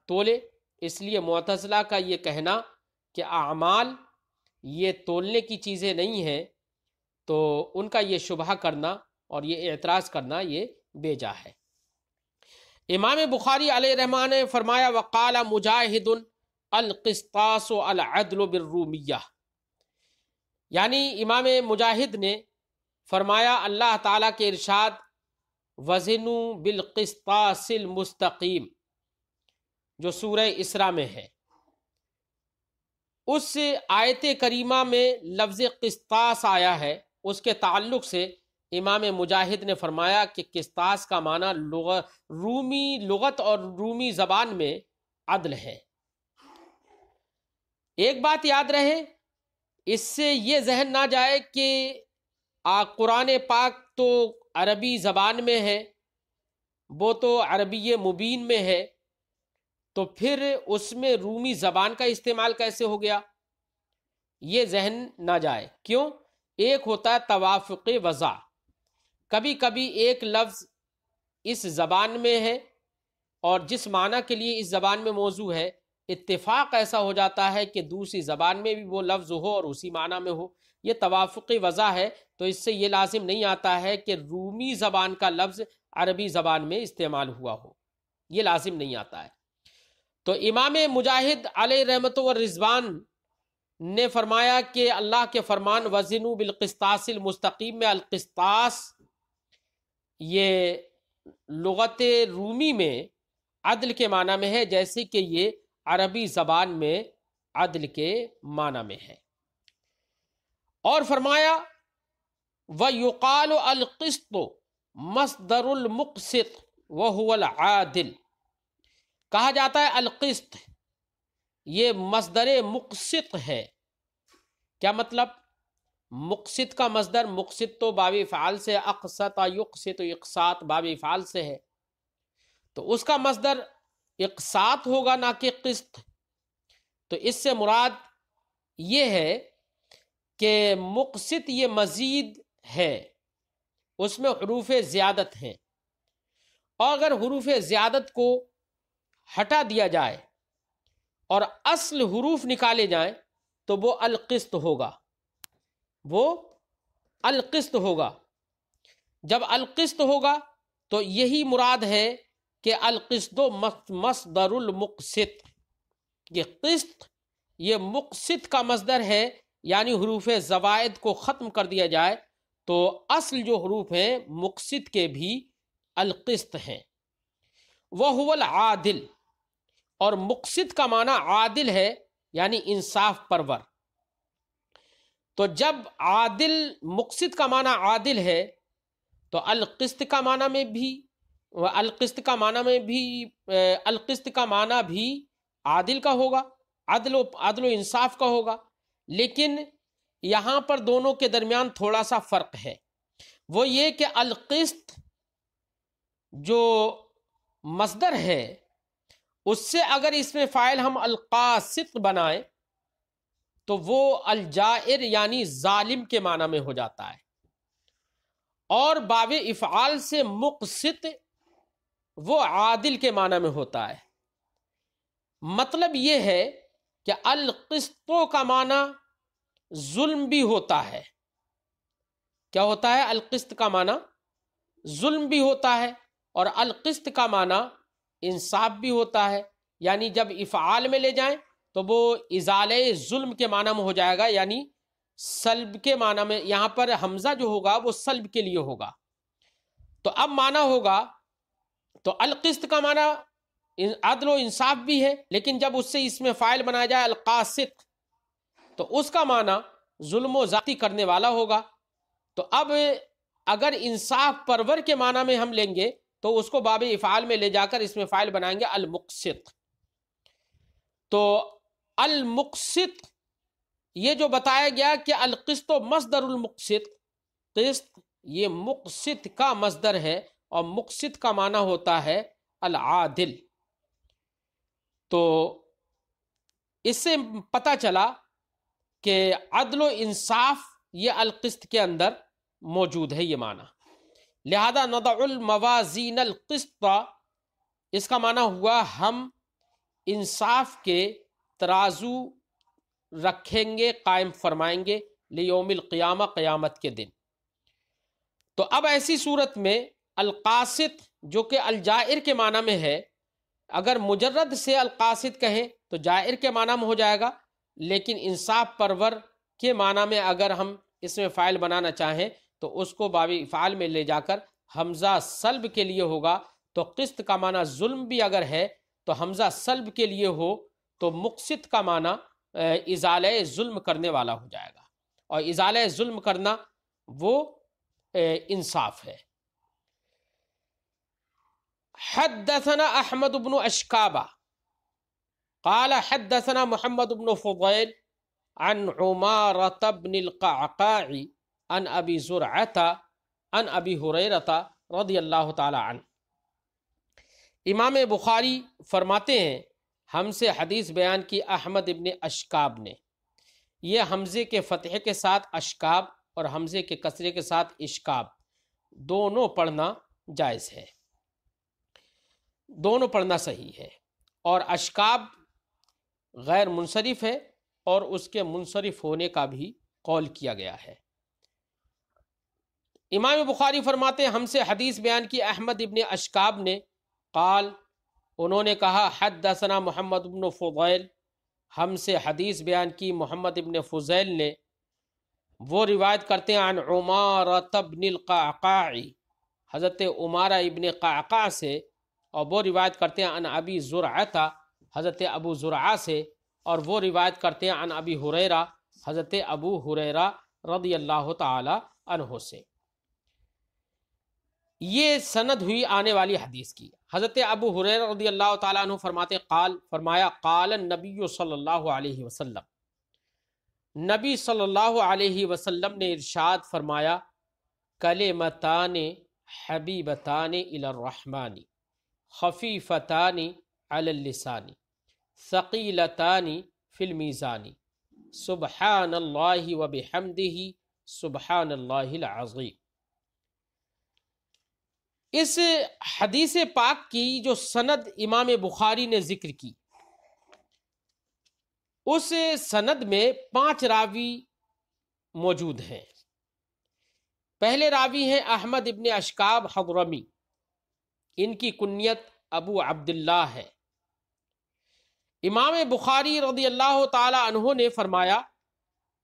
تولے. اس لیے معتزلہ کا یہ کہنا کہ اعمال یہ تولنے کی چیزیں نہیں ہیں، تو ان کا یہ شبہ کرنا اور یہ اعتراض کرنا یہ بیجا ہے. امام بخاری علیہ الرحمٰن نے فرمایا وقال مجاہد القسطاس العدل بالرومیہ، یعنی امام مجاہد نے فرمایا اللہ تعالیٰ کے ارشاد وزنوا بالقسطاس المستقیم جو سورہ اسراء میں ہے، اس آیت کریمہ میں لفظ قسطاس آیا ہے، اس کے تعلق سے امام مجاہد نے فرمایا کہ قسطاس کا معنی رومی لغت اور رومی زبان میں عدل ہے. ایک بات یاد رہے، اس سے یہ ذہن نہ جائے کہ قرآن پاک تو عربی زبان میں ہے، وہ تو عربی مبین میں ہے، تو پھر اس میں رومی زبان کا استعمال کیسے ہو گیا؟ یہ ذہن نہ جائے. کیوں؟ ایک ہوتا ہے توافق وضع، کبھی کبھی ایک لفظ اس زبان میں ہے اور جس معنی کے لیے اس زبان میں موضوع ہے، اتفاق ایسا ہو جاتا ہے کہ دوسری زبان میں بھی وہ لفظ ہو اور اسی معنی میں ہو. یہ توافق وضع ہے. تو اس سے یہ لازم نہیں آتا ہے کہ رومی زبان کا لفظ عربی زبان میں استعمال ہوا ہو، یہ لازم نہیں آتا ہے. تو امام مجاہد علیہ رحمت و رضوان نے فرمایا کہ اللہ کے فرمان وزنوا بالقسطاس المستقیم میں القسطاس یہ لغت رومی میں عدل کے معنی میں ہے، جیسے کہ یہ عربی زبان میں عدل کے معنی میں ہے. اور فرمایا وَيُقَالُ الْقِسْطُ مَصْدَرُ الْمُقْسِطِ وَهُوَ الْعَادِلِ، کہا جاتا ہے القسط یہ مصدر مقسط ہے. کیا مطلب؟ مقسط کا مصدر، مقسط تو باب فعال سے، اقسط یقسط اقساط باب فعال سے ہے، تو اس کا مصدر اقساط ہوگا نہ کہ قسط. تو اس سے مراد یہ ہے کہ مقسط یہ مزید ہے، اس میں حروف زیادت ہیں، اور اگر حروف زیادت کو ہٹا دیا جائے اور اصل حروف نکالے جائیں تو وہ القسط ہوگا، وہ القسط ہوگا. جب القسط ہوگا تو یہی مراد ہے کہ القسط مصدر المقسط، یہ قسط یہ مقسط کا مصدر ہے، یعنی حروف زوائد کو ختم کر دیا جائے تو اصل جو حروف ہیں مقسط کے بھی القسط ہیں. وَهُوَ الْعَادِلِ، اور مقسط کا معنی عادل ہے یعنی انصاف پرور. تو جب عادل مقسط کا معنی عادل ہے تو القسط کا معنی بھی عادل کا ہوگا، عدل و انصاف کا ہوگا. لیکن یہاں پر دونوں کے درمیان تھوڑا سا فرق ہے، وہ یہ کہ القسط جو مصدر ہے اس سے اگر اس میں فاعل ہم القاسط بنائیں تو وہ الجائر یعنی ظالم کے معنی میں ہو جاتا ہے، اور باب افعال سے مقسط وہ عادل کے معنی میں ہوتا ہے. مطلب یہ ہے کہ القسطوں کا معنی ظلم بھی ہوتا ہے. کیا ہوتا ہے؟ القسط کا معنی ظلم بھی ہوتا ہے، اور القسط کا معنی انصاف بھی ہوتا ہے. یعنی جب افعال میں لے جائیں تو وہ ازالہ ظلم کے معنی میں ہو جائے گا، یعنی سلب کے معنی میں. یہاں پر حمزہ جو ہوگا وہ سلب کے لیے ہوگا. تو اب معنی ہوگا تو القسط کا معنی عدل و انصاف بھی ہے، لیکن جب اس سے اس میں فاعل بنایا جائے القاسط تو اس کا معنی ظلم و زیادتی کرنے والا ہوگا. تو اب اگر انصاف پرور کے معنی میں ہم لیں گے تو اس کو باب افعال میں لے جا کر اس میں فاعل بنائیں گے المقسط. تو المقسط یہ جو بتایا گیا کہ القسط مصدر المقسط، قسط یہ مقسط کا مصدر ہے اور مقسط کا معنی ہوتا ہے العادل. تو اس سے پتہ چلا کہ عدل و انصاف یہ القسط کے اندر موجود ہے یہ معنی. لہذا نضع الموازین القسط، اس کا معنی ہوا ہم انصاف کے ترازو رکھیں گے، قائم فرمائیں گے، لیوم القیامہ، قیامت کے دن۔ تو اب ایسی صورت میں القاسط جو کہ الجائر کے معنی میں ہے، اگر مجرد سے القاسط کہیں تو جائر کے معنی میں ہو جائے گا، لیکن انصاف پرور کے معنی میں اگر ہم اس میں فاعل بنانا چاہیں تو اس کو باب افعال میں لے جا کر حمزہ سلب کے لیے ہوگا۔ تو قسط کا معنی ظلم بھی اگر ہے تو حمزہ سلب کے لیے ہو تو مقسط کا معنی ازالہ ظلم کرنے والا ہو جائے گا، اور ازالہ ظلم کرنا وہ انصاف ہے۔ حدثنا احمد بن اشکابہ قال حدثنا محمد بن فضیل عن عمارة بن القعقاع عن ابی زرعۃ عن ابی ہریرۃ رضی اللہ تعالی عنہ۔ امام بخاری فرماتے ہیں ہم سے حدیث بیان کی احمد ابن اشکاب نے۔ یہ حمزے کے فتح کے ساتھ اشکاب اور حمزے کے کسرے کے ساتھ اشکاب دونوں پڑھنا جائز ہے، دونوں پڑھنا صحیح ہے، اور اشکاب غیر منصرف ہے اور اس کے منصرف ہونے کا بھی قول کیا گیا ہے۔ امام بخاری فرماتے ہیں ہم سے حدیث بیان کی احمد ابن اشکاب نے، قال انہوں نے کہا حدثنا محمد بن فضیل، ہم سے حدیث بیان کی محمد ابن فضیل نے، وہ روایت کرتے ہیں عن عمارة بن القعقاع، حضرت عمارہ ابن قعقاع سے، اور وہ روایت کرتے ہیں عن ابی زرعۃ، حضرت ابو زرعہ سے، اور وہ روایت کرتے ہیں عن ابی ہریرہ، حضرت ابو ہریرہ رضی اللہ تعالی عنہ سے۔ یہ سند ہوئی آنے والی حدیث کی۔ حضرت ابو ہریرہ رضی اللہ تعالیٰ عنہ فرماتے فرمایا قال النبی صلی اللہ علیہ وسلم، نبی صلی اللہ علیہ وسلم نے ارشاد فرمایا کلمتان حبیبتان الی الرحمن خفیفتان علی اللسان ثقیلتان فی المیزان سبحان اللہ وبحمدہ سبحان اللہ العظیم۔ اس حدیث پاک کی جو سند امام بخاری نے ذکر کی، اس سند میں 5 راوی موجود ہیں۔ پہلے راوی ہیں احمد ابن اشکاب حضرمی، ان کی کنیت ابو عبداللہ ہے۔ امام بخاری رضی اللہ تعالی عنہ نے فرمایا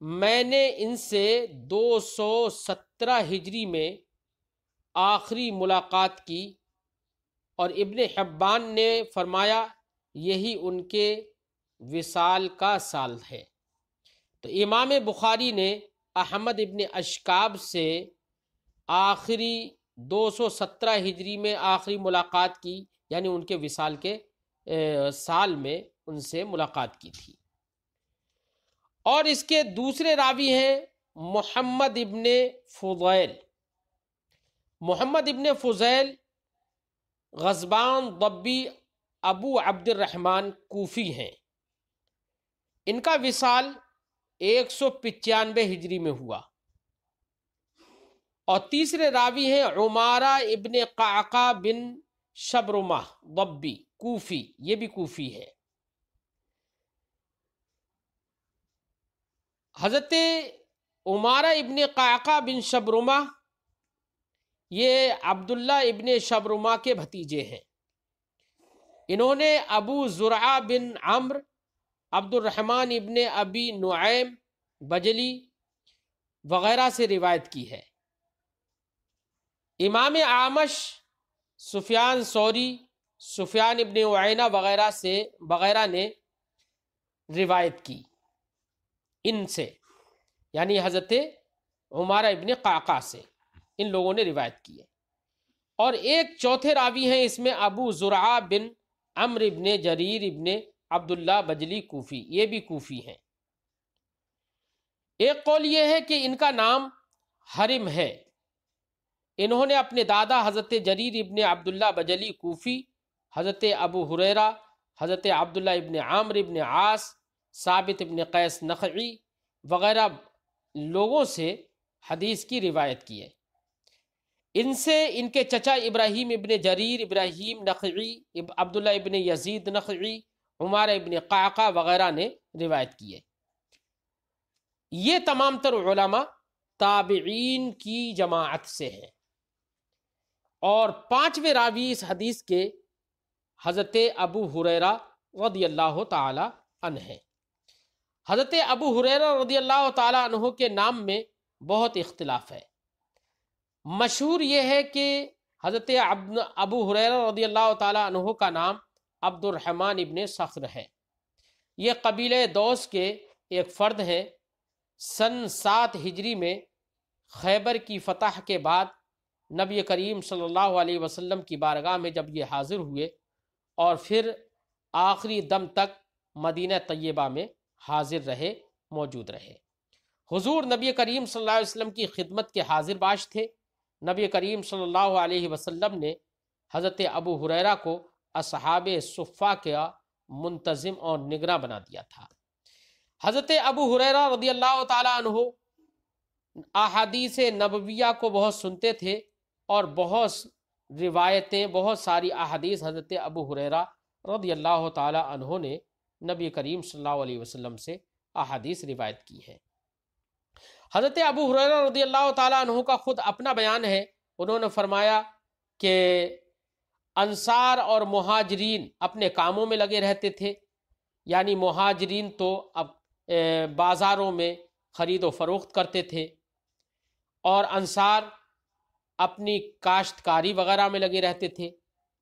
میں نے ان سے 217 ہجری میں آخری ملاقات کی، اور ابن حبان نے فرمایا یہی ان کے وصال کا سال ہے۔ تو امام بخاری نے احمد ابن اشکاب سے آخری 217 ہجری میں آخری ملاقات کی، یعنی ان کے وصال کے سال میں ان سے ملاقات کی تھی۔ اور اس کے دوسرے راوی ہیں محمد ابن فضیل۔ محمد ابن فضیل غضبان ضبی ابو عبد الرحمن کوفی ہیں، ان کا وصال 195 ہجری میں ہوا۔ اور تیسرے راوی ہیں عمارہ ابن قعقاع بن شبرمہ ضبی کوفی، یہ بھی کوفی ہے۔ حضرت عمارہ ابن قعقاع بن شبرمہ یہ عبداللہ ابن شبرمہ کے بھتیجے ہیں۔ انہوں نے ابو زرعہ بن عمرو، عبد الرحمن ابن ابی نعیم بجلی وغیرہ سے روایت کی ہے۔ امام اعمش، سفیان ثوری، سفیان ابن عیینہ وغیرہ نے روایت کی ان سے، یعنی حضرت عمارہ ابن قعقاع سے، ان لوگوں نے روایت کی ہے۔ اور ایک چوتھے راوی ہیں اس میں ابو زرعہ بن عمرو ابن جریر ابن عبداللہ بجلی کوفی، یہ بھی کوفی ہیں۔ ایک قول یہ ہے کہ ان کا نام حرم ہے۔ انہوں نے اپنے دادا حضرت جریر ابن عبداللہ بجلی کوفی، حضرت ابو ہریرہ، حضرت عبداللہ ابن عامر ابن عاص، ثابت ابن قیس نخعی وغیرہ لوگوں سے حدیث کی روایت کی ہے۔ ان سے ان کے چچا ابراہیم ابن جریر، ابراہیم نخعی، عبداللہ ابن یزید نخعی، عمارہ ابن قعقاع وغیرہ نے روایت کی ہے۔ یہ تمام تر علماء تابعین کی جماعت سے ہیں، اور پانچویں راوی اس حدیث کے حضرت ابو ہریرہ رضی اللہ تعالی عنہ ہیں۔ حضرت ابو ہریرہ رضی اللہ تعالی عنہ کے نام میں بہت اختلاف ہے۔ مشہور یہ ہے کہ حضرت ابو ہریرہ رضی اللہ تعالی عنہ کا نام عبد الرحمن ابن صخر ہے۔ یہ قبیلہ دوس کے ایک فرد ہیں۔ سن 7 ہجری میں خیبر کی فتح کے بعد نبی کریم صلی اللہ علیہ وسلم کی بارگاہ میں جب یہ حاضر ہوئے، اور پھر آخری دم تک مدینہ طیبہ میں حاضر رہے، موجود رہے۔ حضور نبی کریم صلی اللہ علیہ وسلم کی خدمت کے حاضر باش تھے۔ نبی کریم صلی اللہ علیہ وسلم نے حضرت ابو ہریرہ کو اصحاب صفہ کا منتظم اور نگراں بنا دیا تھا۔ حضرت ابو ہریرہ رضی اللہ تعالی عنہ احادیث نبویہ کو بہت سنتے تھے، اور بہت روایتیں، بہت ساری احادیث حضرت ابو ہریرہ رضی اللہ تعالی عنہ نے نبی کریم صلی اللہ علیہ وسلم سے احادیث روایت کی ہے۔ حضرت ابو ہریرہ رضی اللہ تعالی عنہ کا خود اپنا بیان ہے۔ انہوں نے فرمایا کہ انصار اور مہاجرین اپنے کاموں میں لگے رہتے تھے، یعنی مہاجرین تو اب بازاروں میں خرید و فروخت کرتے تھے، اور انصار اپنی کاشتکاری وغیرہ میں لگے رہتے تھے۔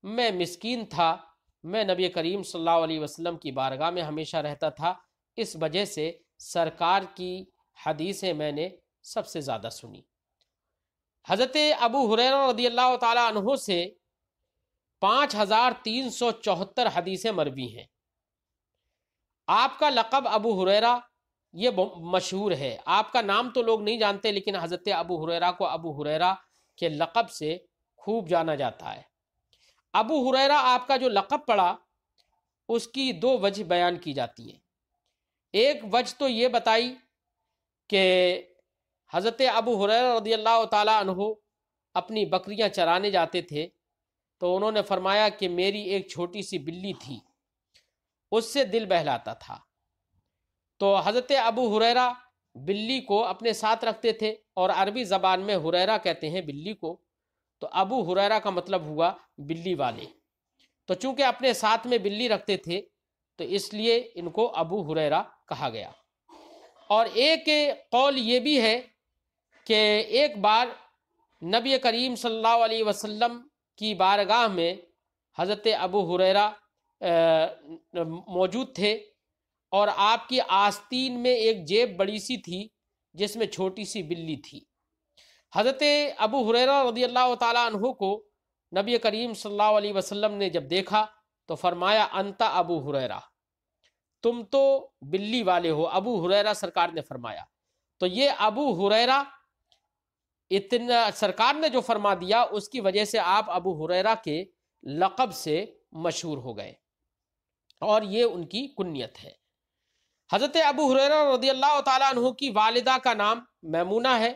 میں مسکین تھا، میں نبی کریم صلی اللہ علیہ وسلم کی بارگاہ میں ہمیشہ رہتا تھا، اس وجہ سے سرکار کی حدیثیں میں نے سب سے زیادہ سنی۔ حضرت ابو ہریرہ رضی اللہ تعالی عنہ سے 5374 حدیثیں مروی ہیں۔ آپ کا لقب ابو ہریرہ یہ مشہور ہے۔ آپ کا نام تو لوگ نہیں جانتے، لیکن حضرت ابو ہریرہ کو ابو ہریرہ کے لقب سے خوب جانا جاتا ہے۔ ابو ہریرہ آپ کا جو لقب پڑا، اس کی 2 وجہ بیان کی جاتی ہیں۔ ایک وجہ تو یہ بتائی کہ حضرت ابو ہریرہ رضی اللہ تعالی عنہ اپنی بکریاں چرانے جاتے تھے، تو انہوں نے فرمایا کہ میری ایک چھوٹی سی بلی تھی، اس سے دل بہلاتا تھا۔ تو حضرت ابو ہریرہ بلی کو اپنے ساتھ رکھتے تھے، اور عربی زبان میں ہریرہ کہتے ہیں بلی کو، تو ابو ہریرہ کا مطلب ہوا بلی والے۔ تو چونکہ اپنے ساتھ میں بلی رکھتے تھے، تو اس لیے ان کو ابو ہریرہ کہا گیا۔ اور ایک قول یہ بھی ہے کہ ایک بار نبی کریم صلی اللہ علیہ وسلم کی بارگاہ میں حضرت ابو ہریرہ موجود تھے، اور آپ کی آستین میں ایک جیب بڑی سی تھی جس میں چھوٹی سی بلی تھی۔ حضرت ابو ہریرہ رضی اللہ تعالی عنہ کو نبی کریم صلی اللہ علیہ وسلم نے جب دیکھا تو فرمایا انت ابو ہریرہ، تم تو بلی والے ہو، ابو ہریرہ سرکار نے فرمایا۔ تو یہ ابو ہریرہ اتنا سرکار نے جو فرما دیا، اس کی وجہ سے آپ ابو ہریرہ کے لقب سے مشہور ہو گئے، اور یہ ان کی کنیت ہے۔ حضرت ابو ہریرہ رضی اللہ تعالیٰ عنہ کی والدہ کا نام میمونہ ہے۔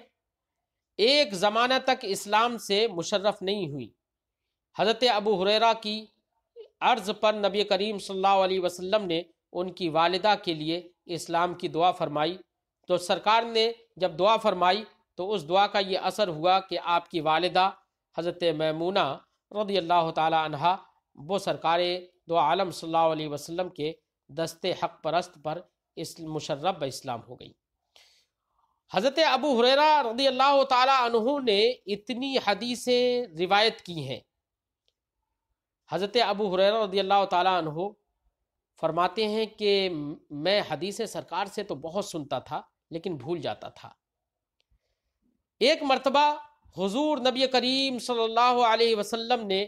ایک زمانہ تک اسلام سے مشرف نہیں ہوئی۔ حضرت ابو ہریرہ کی عرض پر نبی کریم صلی اللہ علیہ وسلم نے ان کی والدہ کے لیے اسلام کی دعا فرمائی، تو سرکار نے جب دعا فرمائی تو اس دعا کا یہ اثر ہوا کہ آپ کی والدہ حضرت میمونہ رضی اللہ تعالی عنہا وہ سرکار دو عالم صلی اللہ علیہ وسلم کے دست حق پرست پر مشرف باسلام ہو گئی۔ حضرت ابو ہریرہ رضی اللہ تعالی عنہ نے اتنی حدیثیں روایت کی ہیں۔ حضرت ابو ہریرہ رضی اللہ تعالی عنہ فرماتے ہیں کہ میں حدیث سرکار سے تو بہت سنتا تھا لیکن بھول جاتا تھا۔ ایک مرتبہ حضور نبی کریم صلی اللہ علیہ وسلم نے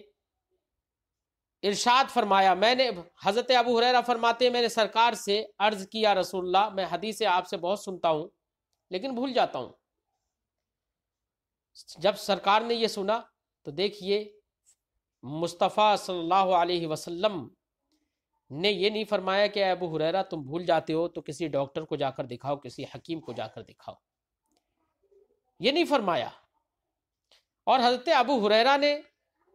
ارشاد فرمایا، میں نے حضرت ابو ہریرہ فرماتے ہیں میں نے سرکار سے عرض کیا رسول اللہ میں حدیث آپ سے بہت سنتا ہوں لیکن بھول جاتا ہوں۔ جب سرکار نے یہ سنا تو دیکھیے مصطفیٰ صلی اللہ علیہ وسلم نے یہ نہیں فرمایا کہ اے ابو ہریرہ تم بھول جاتے ہو تو کسی ڈاکٹر کو جا کر دکھاؤ، کسی حکیم کو جا کر دکھاؤ، یہ نہیں فرمایا۔ اور حضرت ابو ہریرہ نے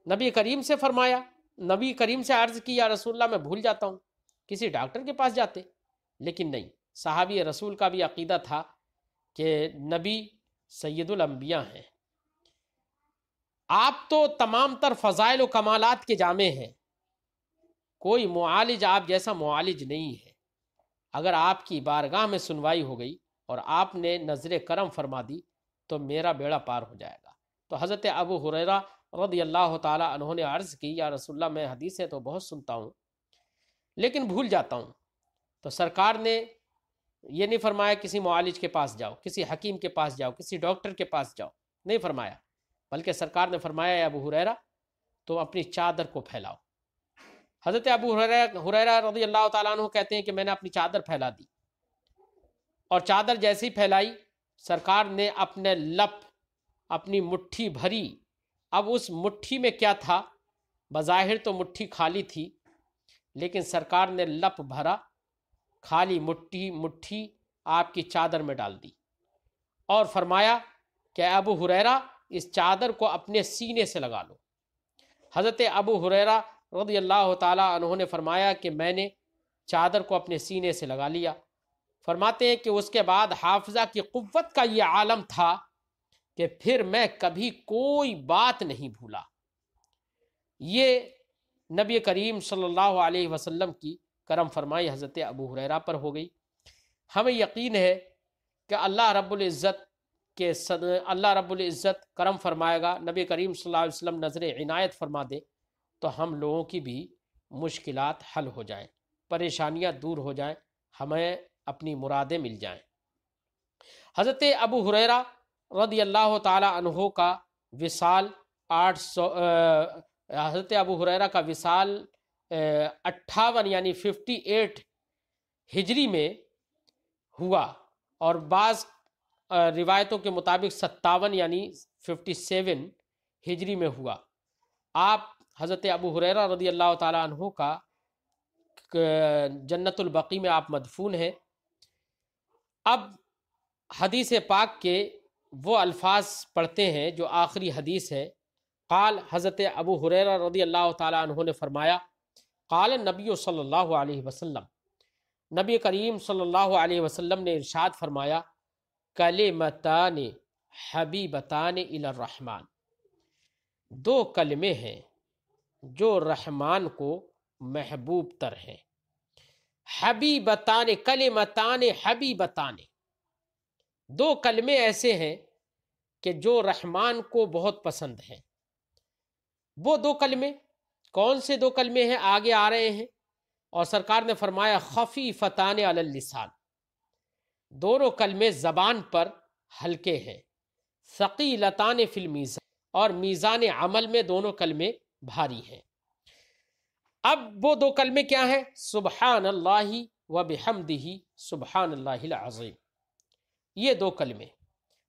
نبی کریم سے فرمایا، نبی کریم سے عرض کی یا رسول اللہ میں بھول جاتا ہوں، کسی ڈاکٹر کے پاس جاتے، لیکن نہیں، صحابی رسول کا بھی عقیدہ تھا کہ نبی سید الانبیاء ہیں، آپ تو تمام تر فضائل و کمالات کے جامع ہیں، کوئی معالج آپ جیسا معالج نہیں ہے، اگر آپ کی بارگاہ میں سنوائی ہو گئی اور آپ نے نظر کرم فرما دی تو میرا بیڑا پار ہو جائے گا۔ تو حضرت ابو ہریرہ رضی اللہ تعالی عنہ نے عرض کی یا رسول اللہ میں حدیثیں تو بہت سنتا ہوں لیکن بھول جاتا ہوں۔ تو سرکار نے یہ نہیں فرمایا کسی معالج کے پاس جاؤ، کسی حکیم کے پاس جاؤ، کسی ڈاکٹر کے پاس جاؤ، نہیں فرمایا، بلکہ سرکار نے فرمایا اے ابو ہریرہ تو اپنی چادر کو پھیلاؤ۔ حضرت ابو ہریرہ رضی اللہ تعالیٰ عنہ کہتے ہیں کہ میں نے اپنی چادر پھیلا دی، اور چادر جیسی پھیلائی سرکار نے اپنے لپ اپنی مٹھی بھری۔ اب اس مٹھی میں کیا تھا؟ بظاہر تو مٹھی خالی تھی، لیکن سرکار نے لپ بھرا، خالی مٹھی آپ کی چادر میں ڈال دی اور فرمایا کہ ابو ہریرہ اس چادر کو اپنے سینے سے لگا لو۔ حضرت ابو ہریرہ رضی اللہ تعالی عنہ نے فرمایا کہ میں نے چادر کو اپنے سینے سے لگا لیا۔ فرماتے ہیں کہ اس کے بعد حافظہ کی قوت کا یہ عالم تھا کہ پھر میں کبھی کوئی بات نہیں بھولا۔ یہ نبی کریم صلی اللہ علیہ وسلم کی کرم فرمائی حضرت ابو ہریرہ پر ہو گئی۔ ہمیں یقین ہے کہ اللہ رب العزت کرم فرمائے گا، نبی کریم صلی اللہ علیہ وسلم نظر عنایت فرما دے تو ہم لوگوں کی بھی مشکلات حل ہو جائیں، پریشانیاں دور ہو جائیں، ہمیں اپنی مرادیں مل جائیں۔ حضرت ابو ہریرہ رضی اللہ تعالی عنہ کا وصال حضرت ابو ہریرہ کا وصال 58 یعنی 58 ہجری میں ہوا، اور بعض روایتوں کے مطابق 57 یعنی 57 ہجری میں ہوا۔ آپ حضرت ابو ہریرہ رضی اللہ تعالی عنہ کا جنت البقیع میں آپ مدفون ہیں۔ اب حدیث پاک کے وہ الفاظ پڑھتے ہیں جو آخری حدیث ہے۔ قال، حضرت ابو ہریرہ رضی اللہ تعالی عنہ نے فرمایا، قال النبی صلی اللہ علیہ وسلم، نبی کریم صلی اللہ علیہ وسلم نے ارشاد فرمایا، کلمتان حبیبتان الی الرحمن، دو کلمے ہیں جو رحمان کو محبوب تر ہیں۔ حبیبتان، کلمتان حبیبتان، دو کلمے ایسے ہیں کہ جو رحمان کو بہت پسند ہیں۔ وہ دو کلمے کون سے دو کلمے ہیں؟ آگے آ رہے ہیں، اور سرکار نے فرمایا خفیفتان علی اللسان، دونوں کلمے زبان پر ہلکے ہیں، ثقیلتان فی المیزان، اور میزان عمل میں دونوں کلمے بھاری ہیں۔ اب وہ دو کلمے کیا ہیں؟ سبحان اللہ و بحمدہ سبحان اللہ العظیم، یہ دو کلمے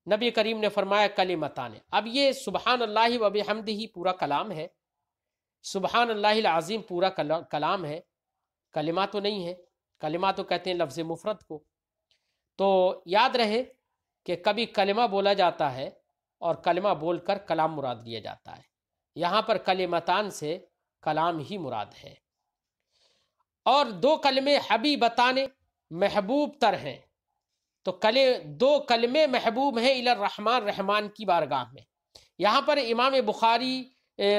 نبی کریم نے فرمایا کلمتان۔ اب یہ سبحان اللہ و بحمدہ پورا کلام ہے، سبحان اللہ العظیم پورا کلام ہے، کلمہ تو نہیں ہے۔ کلمہ تو کہتے ہیں لفظ مفرد کو۔ تو یاد رہے کہ کبھی کلمہ بولا جاتا ہے اور کلمہ بول کر کلام مراد لیا جاتا ہے، یہاں پر کلمتان سے کلام ہی مراد ہے۔ اور دو کلمے حبیبتان، محبوب تر ہیں، تو دو کلمے محبوب ہیں الی الرحمن، رحمان کی بارگاہ میں۔ یہاں پر امام بخاری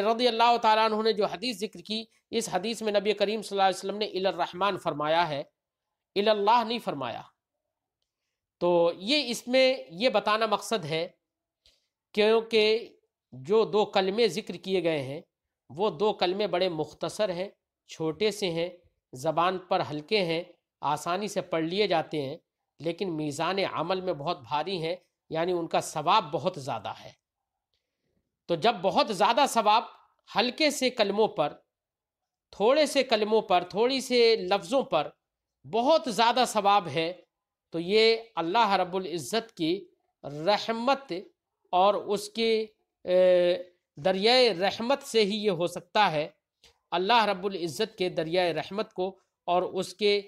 رضی اللہ تعالیٰ عنہ نے جو حدیث ذکر کی، اس حدیث میں نبی کریم صلی اللہ علیہ وسلم نے الی الرحمن فرمایا ہے، الی اللہ نہیں فرمایا۔ تو یہ اس میں یہ بتانا مقصد ہے کیونکہ جو دو کلمے ذکر کیے گئے ہیں وہ دو کلمے بڑے مختصر ہیں، چھوٹے سے ہیں، زبان پر ہلکے ہیں، آسانی سے پڑھ لیے جاتے ہیں، لیکن میزان عمل میں بہت بھاری ہیں، یعنی ان کا ثواب بہت زیادہ ہے۔ تو جب بہت زیادہ ثواب ہلکے سے کلموں پر، تھوڑے سے کلموں پر، تھوڑی سے لفظوں پر بہت زیادہ ثواب ہے، تو یہ اللہ رب العزت کی رحمت اور اس کے دریائے رحمت سے ہی یہ ہو سکتا ہے۔ اللہ رب العزت کے دریائے رحمت کو اور اس کے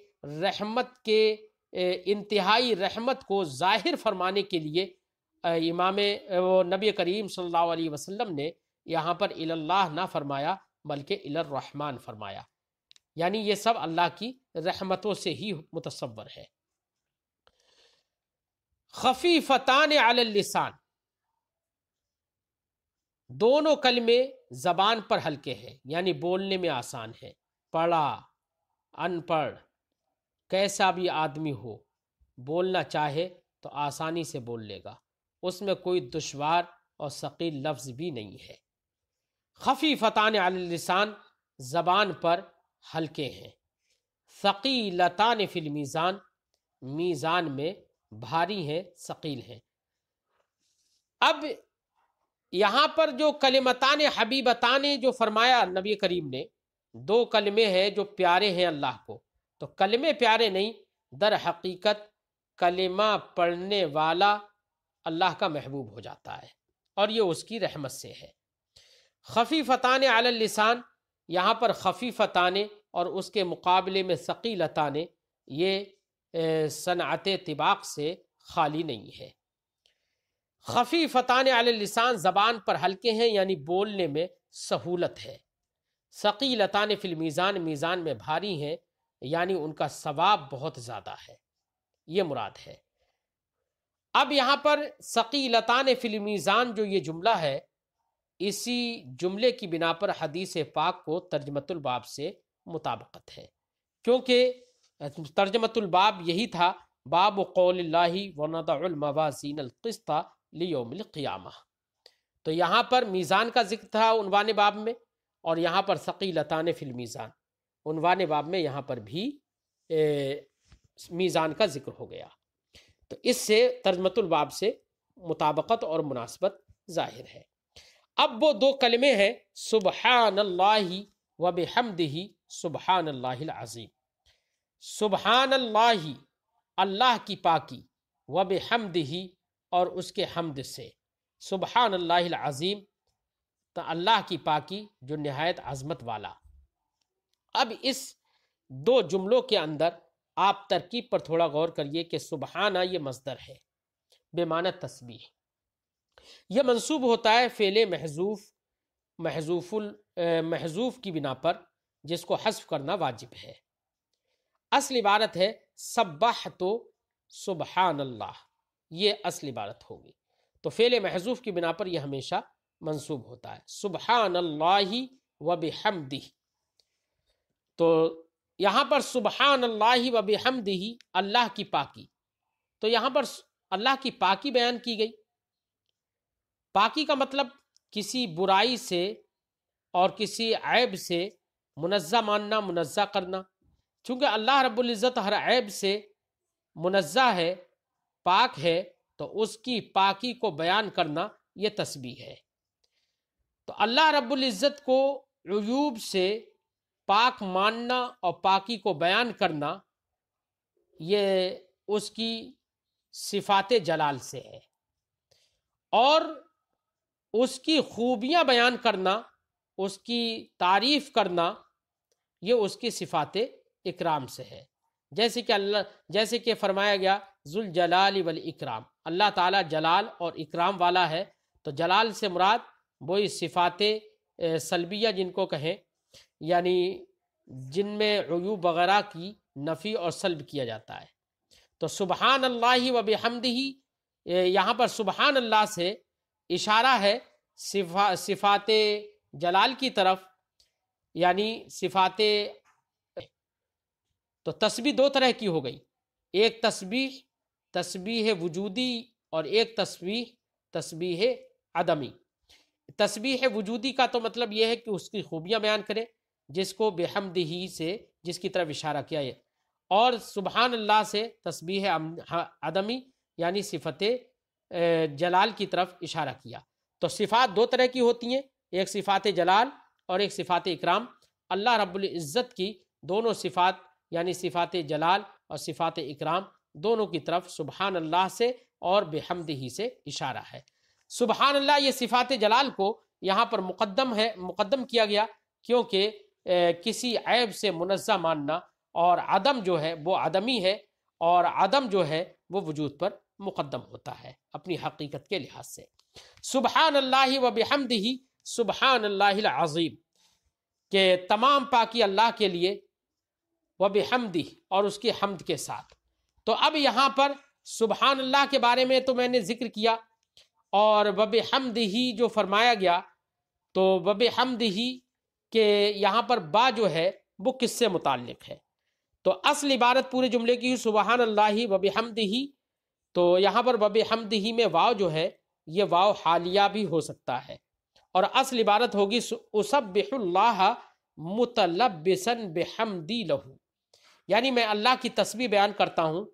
رحمت کے انتہائی رحمت کو ظاہر فرمانے کے لیے وہ نبی کریم صلی اللہ علیہ وسلم نے یہاں پر اللہ نہ فرمایا بلکہ الرحمن فرمایا، یعنی یہ سب اللہ کی رحمتوں سے ہی متصور ہے۔ خفیفتان علی اللسان، دونوں کلمے زبان پر ہلکے ہیں، یعنی بولنے میں آسان ہے۔ پڑھا، ان پڑھ، کیسا بھی آدمی ہو، بولنا چاہے تو آسانی سے بول لے گا، اس میں کوئی دشوار اور ثقیل لفظ بھی نہیں ہے۔ خفیفتان علی اللسان، زبان پر ہلکے ہیں۔ ثقیلتان فی المیزان، میزان میں بھاری ہیں، ثقیل ہیں۔ اب یہاں پر جو کلمتان حبیبتان جو فرمایا نبی کریم نے، دو کلمے ہیں جو پیارے ہیں اللہ کو، تو کلمے پیارے نہیں، در حقیقت کلمہ پڑھنے والا اللہ کا محبوب ہو جاتا ہے، اور یہ اس کی رحمت سے ہے۔ خفیفتان علی اللسان، یہاں پر خفیفتان اور اس کے مقابلے میں ثقیلتان، یہ صنعت طباق سے خالی نہیں ہے۔ خفیفتان علی اللسان، زبان پر ہلکے ہیں، یعنی بولنے میں سہولت ہے۔ ثقیلتان فی المیزان، میزان میں بھاری ہیں، یعنی ان کا ثواب بہت زیادہ ہے، یہ مراد ہے۔ اب یہاں پر ثقیلتان فی المیزان جو یہ جملہ ہے، اسی جملے کی بنا پر حدیث پاک کو ترجمۃ الباب سے مطابقت ہے، کیونکہ ترجمۃ الباب یہی تھا، باب قول اللہ ونضع الموازین القسط لیوم القیامہ، تو یہاں پر میزان کا ذکر تھا عنوان باب میں، اور یہاں پر ثقیلتان فی المیزان عنوان باب میں یہاں پر بھی میزان کا ذکر ہو گیا، تو اس سے ترجمۃ الباب سے مطابقت اور مناسبت ظاہر ہے۔ اب وہ دو کلمے ہیں، سبحان اللہ و بحمدہ سبحان اللہ العظیم۔ سبحان اللہ، اللہ کی پاکی، و بحمدہ، اور اس کے حمد سے، سبحان اللہ العظیم، تو اللہ کی پاکی جو نہایت عظمت والا۔ اب اس دو جملوں کے اندر آپ ترکیب پر تھوڑا غور کریے کہ سبحانہ یہ مصدر ہے بمعنی تسبیح، یہ منصوب ہوتا ہے فعل محذوف کی بنا پر، جس کو حذف کرنا واجب ہے۔ اصل عبارت ہے سبحت سبحان اللہ، یہ اصل عبارت ہوگی، تو فعل محذوف کی بنا پر یہ ہمیشہ منصوب ہوتا ہے، سبحان اللہ و بحمدہ۔ تو یہاں پر سبحان اللہ و بحمدہ، اللہ کی پاکی، تو یہاں پر اللہ کی پاکی بیان کی گئی۔ پاکی کا مطلب کسی برائی سے اور کسی عیب سے منزہ ماننا، منزہ کرنا، چونکہ اللہ رب العزت ہر عیب سے منزہ ہے، پاک ہے، تو اس کی پاکی کو بیان کرنا یہ تسبیح ہے۔ تو اللہ رب العزت کو عیوب سے پاک ماننا اور پاکی کو بیان کرنا، یہ اس کی صفات جلال سے ہے، اور اس کی خوبیاں بیان کرنا، اس کی تعریف کرنا، یہ اس کی صفات اکرام سے ہے، جیسے کہ فرمایا گیا ذوالجلال والاکرام، اللہ تعالیٰ جلال اور اکرام والا ہے، تو جلال سے مراد وہی صفات سلبیہ جن کو کہیں، یعنی جن میں عیوب وغیرہ کی نفی اور سلب کیا جاتا ہے۔ تو سبحان اللہ و بحمدہ، یہاں پر سبحان اللہ سے اشارہ ہے صفات جلال کی طرف، یعنی صفات، تو تسبیح دو طرح کی ہو گئی، ایک تسبیح وجودی، اور ایک تسبیح عدمی۔ تسبیح وجودی کا تو مطلب یہ ہے کہ اس کی خوبیاں بیان کرے، جس کو بحمدہ سے جس کی طرف اشارہ کیا ہے، اور سبحان اللہ سے تسبیح عدمی، یعنی صفت جلال کی طرف اشارہ کیا۔ تو صفات دو طرح کی ہوتی ہیں، ایک صفات جلال اور ایک صفات اکرام۔ اللہ رب العزت کی دونوں صفات، یعنی صفات جلال اور صفات اکرام، دونوں کی طرف سبحان اللہ سے اور بحمدہ سے اشارہ ہے۔ سبحان اللہ یہ صفات جلال کو یہاں پر مقدم کیا گیا، کیونکہ کسی عیب سے منزہ ماننا، اور عدم جو ہے وہ عدمی ہے، اور عدم جو ہے وہ وجود پر مقدم ہوتا ہے اپنی حقیقت کے لحاظ سے۔ سبحان اللہ و بحمدہ سبحان اللہ العظیم، کہ تمام پاکی اللہ کے لیے، و بحمدہ اور اس کی حمد کے ساتھ۔ تو اب یہاں پر سبحان اللہ کے بارے میں تو میں نے ذکر کیا، اور و بحمدہ جو فرمایا گیا، تو و بحمدہ کہ یہاں پر با جو ہے وہ کس سے متعلق ہے؟ تو اصل عبارت پورے جملے کی سبحان اللہ و بحمدہ، تو یہاں پر و بحمدہ میں واو جو ہے یہ واو حالیہ بھی ہو سکتا ہے، اور اصل عبارت ہوگی اسبح اللہ متلبسا بحمدی لہو، یعنی میں اللہ کی تسبیح بیان کرتا ہوں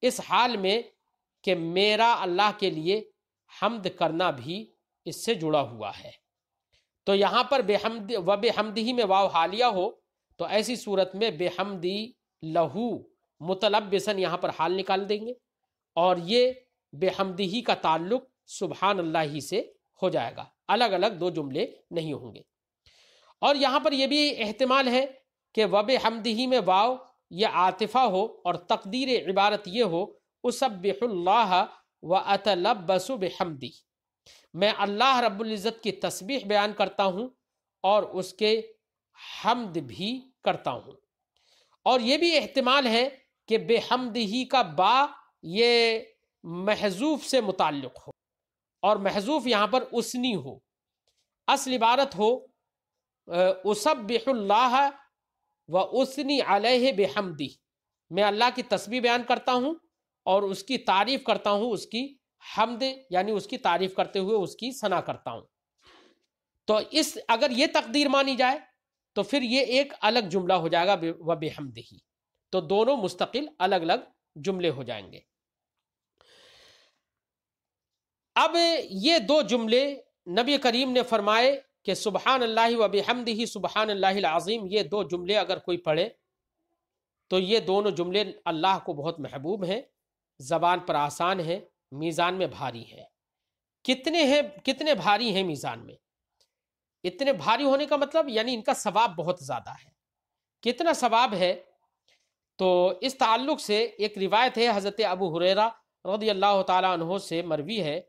اس حال میں کہ میرا اللہ کے لیے حمد کرنا بھی اس سے جڑا ہوا ہے۔ تو یہاں پر بحمد و بحمدہ میں واو حالیہ ہو تو ایسی صورت میں بحمدی لہو متلبسن یہاں پر حال نکال دیں گے، اور یہ بحمدہ کا تعلق سبحان اللہ ہی سے ہو جائے گا، الگ الگ دو جملے نہیں ہوں گے۔ اور یہاں پر یہ بھی احتمال ہے کہ و بحمدہ میں واو یہ عاطفہ ہو اور تقدیر عبارت یہ ہو اسبح اللہ و اتلبس بحمدہ، میں اللہ رب العزت کی تسبیح بیان کرتا ہوں اور اس کے حمد بھی کرتا ہوں۔ اور یہ بھی احتمال ہے کہ بحمدہ کا با یہ محذوف سے متعلق ہو، اور محذوف یہاں پر اسنی ہو، اصل عبارت ہو اسبح اللہ و اسنی علیہ بحمدہ، میں اللہ کی تسبیح بیان کرتا ہوں اور اس کی تعریف کرتا ہوں، اس کی حمد یعنی اس کی تعریف کرتے ہوئے اس کی ثنا کرتا ہوں۔ تو اگر یہ تقدیر مانی جائے تو پھر یہ ایک الگ جملہ ہو جائے گا و بحمدہ، تو دونوں مستقل الگ الگ جملے ہو جائیں گے۔ اب یہ دو جملے نبی کریم نے فرمائے کہ سبحان اللہ و بحمدہ سبحان اللہ العظیم، یہ دو جملے اگر کوئی پڑھے تو یہ دونوں جملے اللہ کو بہت محبوب ہیں، زبان پر آسان ہیں، میزان میں بھاری ہیں۔ کتنے بھاری ہیں میزان میں؟ اتنے بھاری ہونے کا مطلب یعنی ان کا ثواب بہت زیادہ ہے۔ کتنا ثواب ہے؟ تو اس تعلق سے ایک روایت ہے حضرت ابو ہریرہ رضی اللہ تعالیٰ عنہ سے مروی ہے،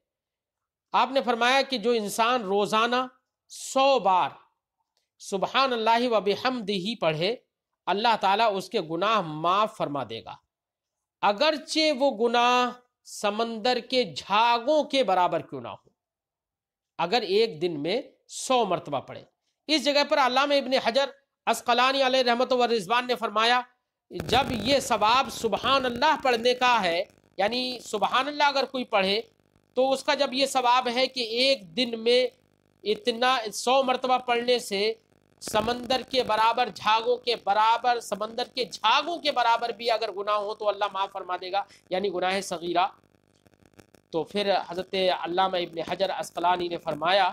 آپ نے فرمایا کہ جو انسان روزانہ 100 بار سبحان اللہ و بحمدہ پڑھے، اللہ تعالیٰ اس کے گناہ معاف فرما دے گا، اگرچہ وہ گناہ سمندر کے جھاگوں کے برابر کیوں نہ ہو، اگر ایک دن میں 100 مرتبہ پڑھے۔ اس جگہ پر علامہ ابن حجر عسقلانی علیہ رحمت و رضوان نے فرمایا جب یہ ثواب سبحان اللہ پڑھنے کا ہے، یعنی سبحان اللہ اگر کوئی پڑھے تو اس کا جب یہ ثواب ہے کہ ایک دن میں اتنا 100 مرتبہ پڑھنے سے سمندر کے برابر جھاگوں کے برابر، سمندر کے جھاگوں کے برابر بھی اگر گناہ ہو تو اللہ معاف فرما دے گا، یعنی گناہ صغیرہ۔ تو پھر حضرت علامہ ابن حجر عسقلانی نے فرمایا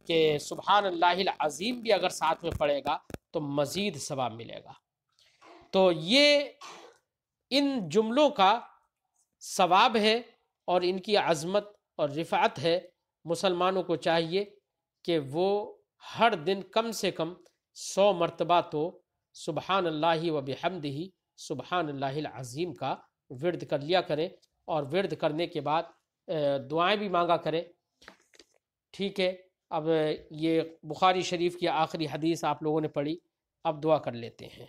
کہ سبحان اللہ العظیم بھی اگر ساتھ میں پڑھے گا تو مزید ثواب ملے گا۔ تو یہ ان جملوں کا ثواب ہے اور ان کی عظمت اور رفعت ہے۔ مسلمانوں کو چاہیے کہ وہ ہر دن کم سے کم 100 مرتبہ تو سبحان اللہ و بحمدہ سبحان اللہ العظیم کا ورد کر لیا کریں، اور ورد کرنے کے بعد دعائیں بھی مانگا کریں۔ ٹھیک ہے، اب یہ بخاری شریف کی آخری حدیث آپ لوگوں نے پڑھی، اب دعا کر لیتے ہیں۔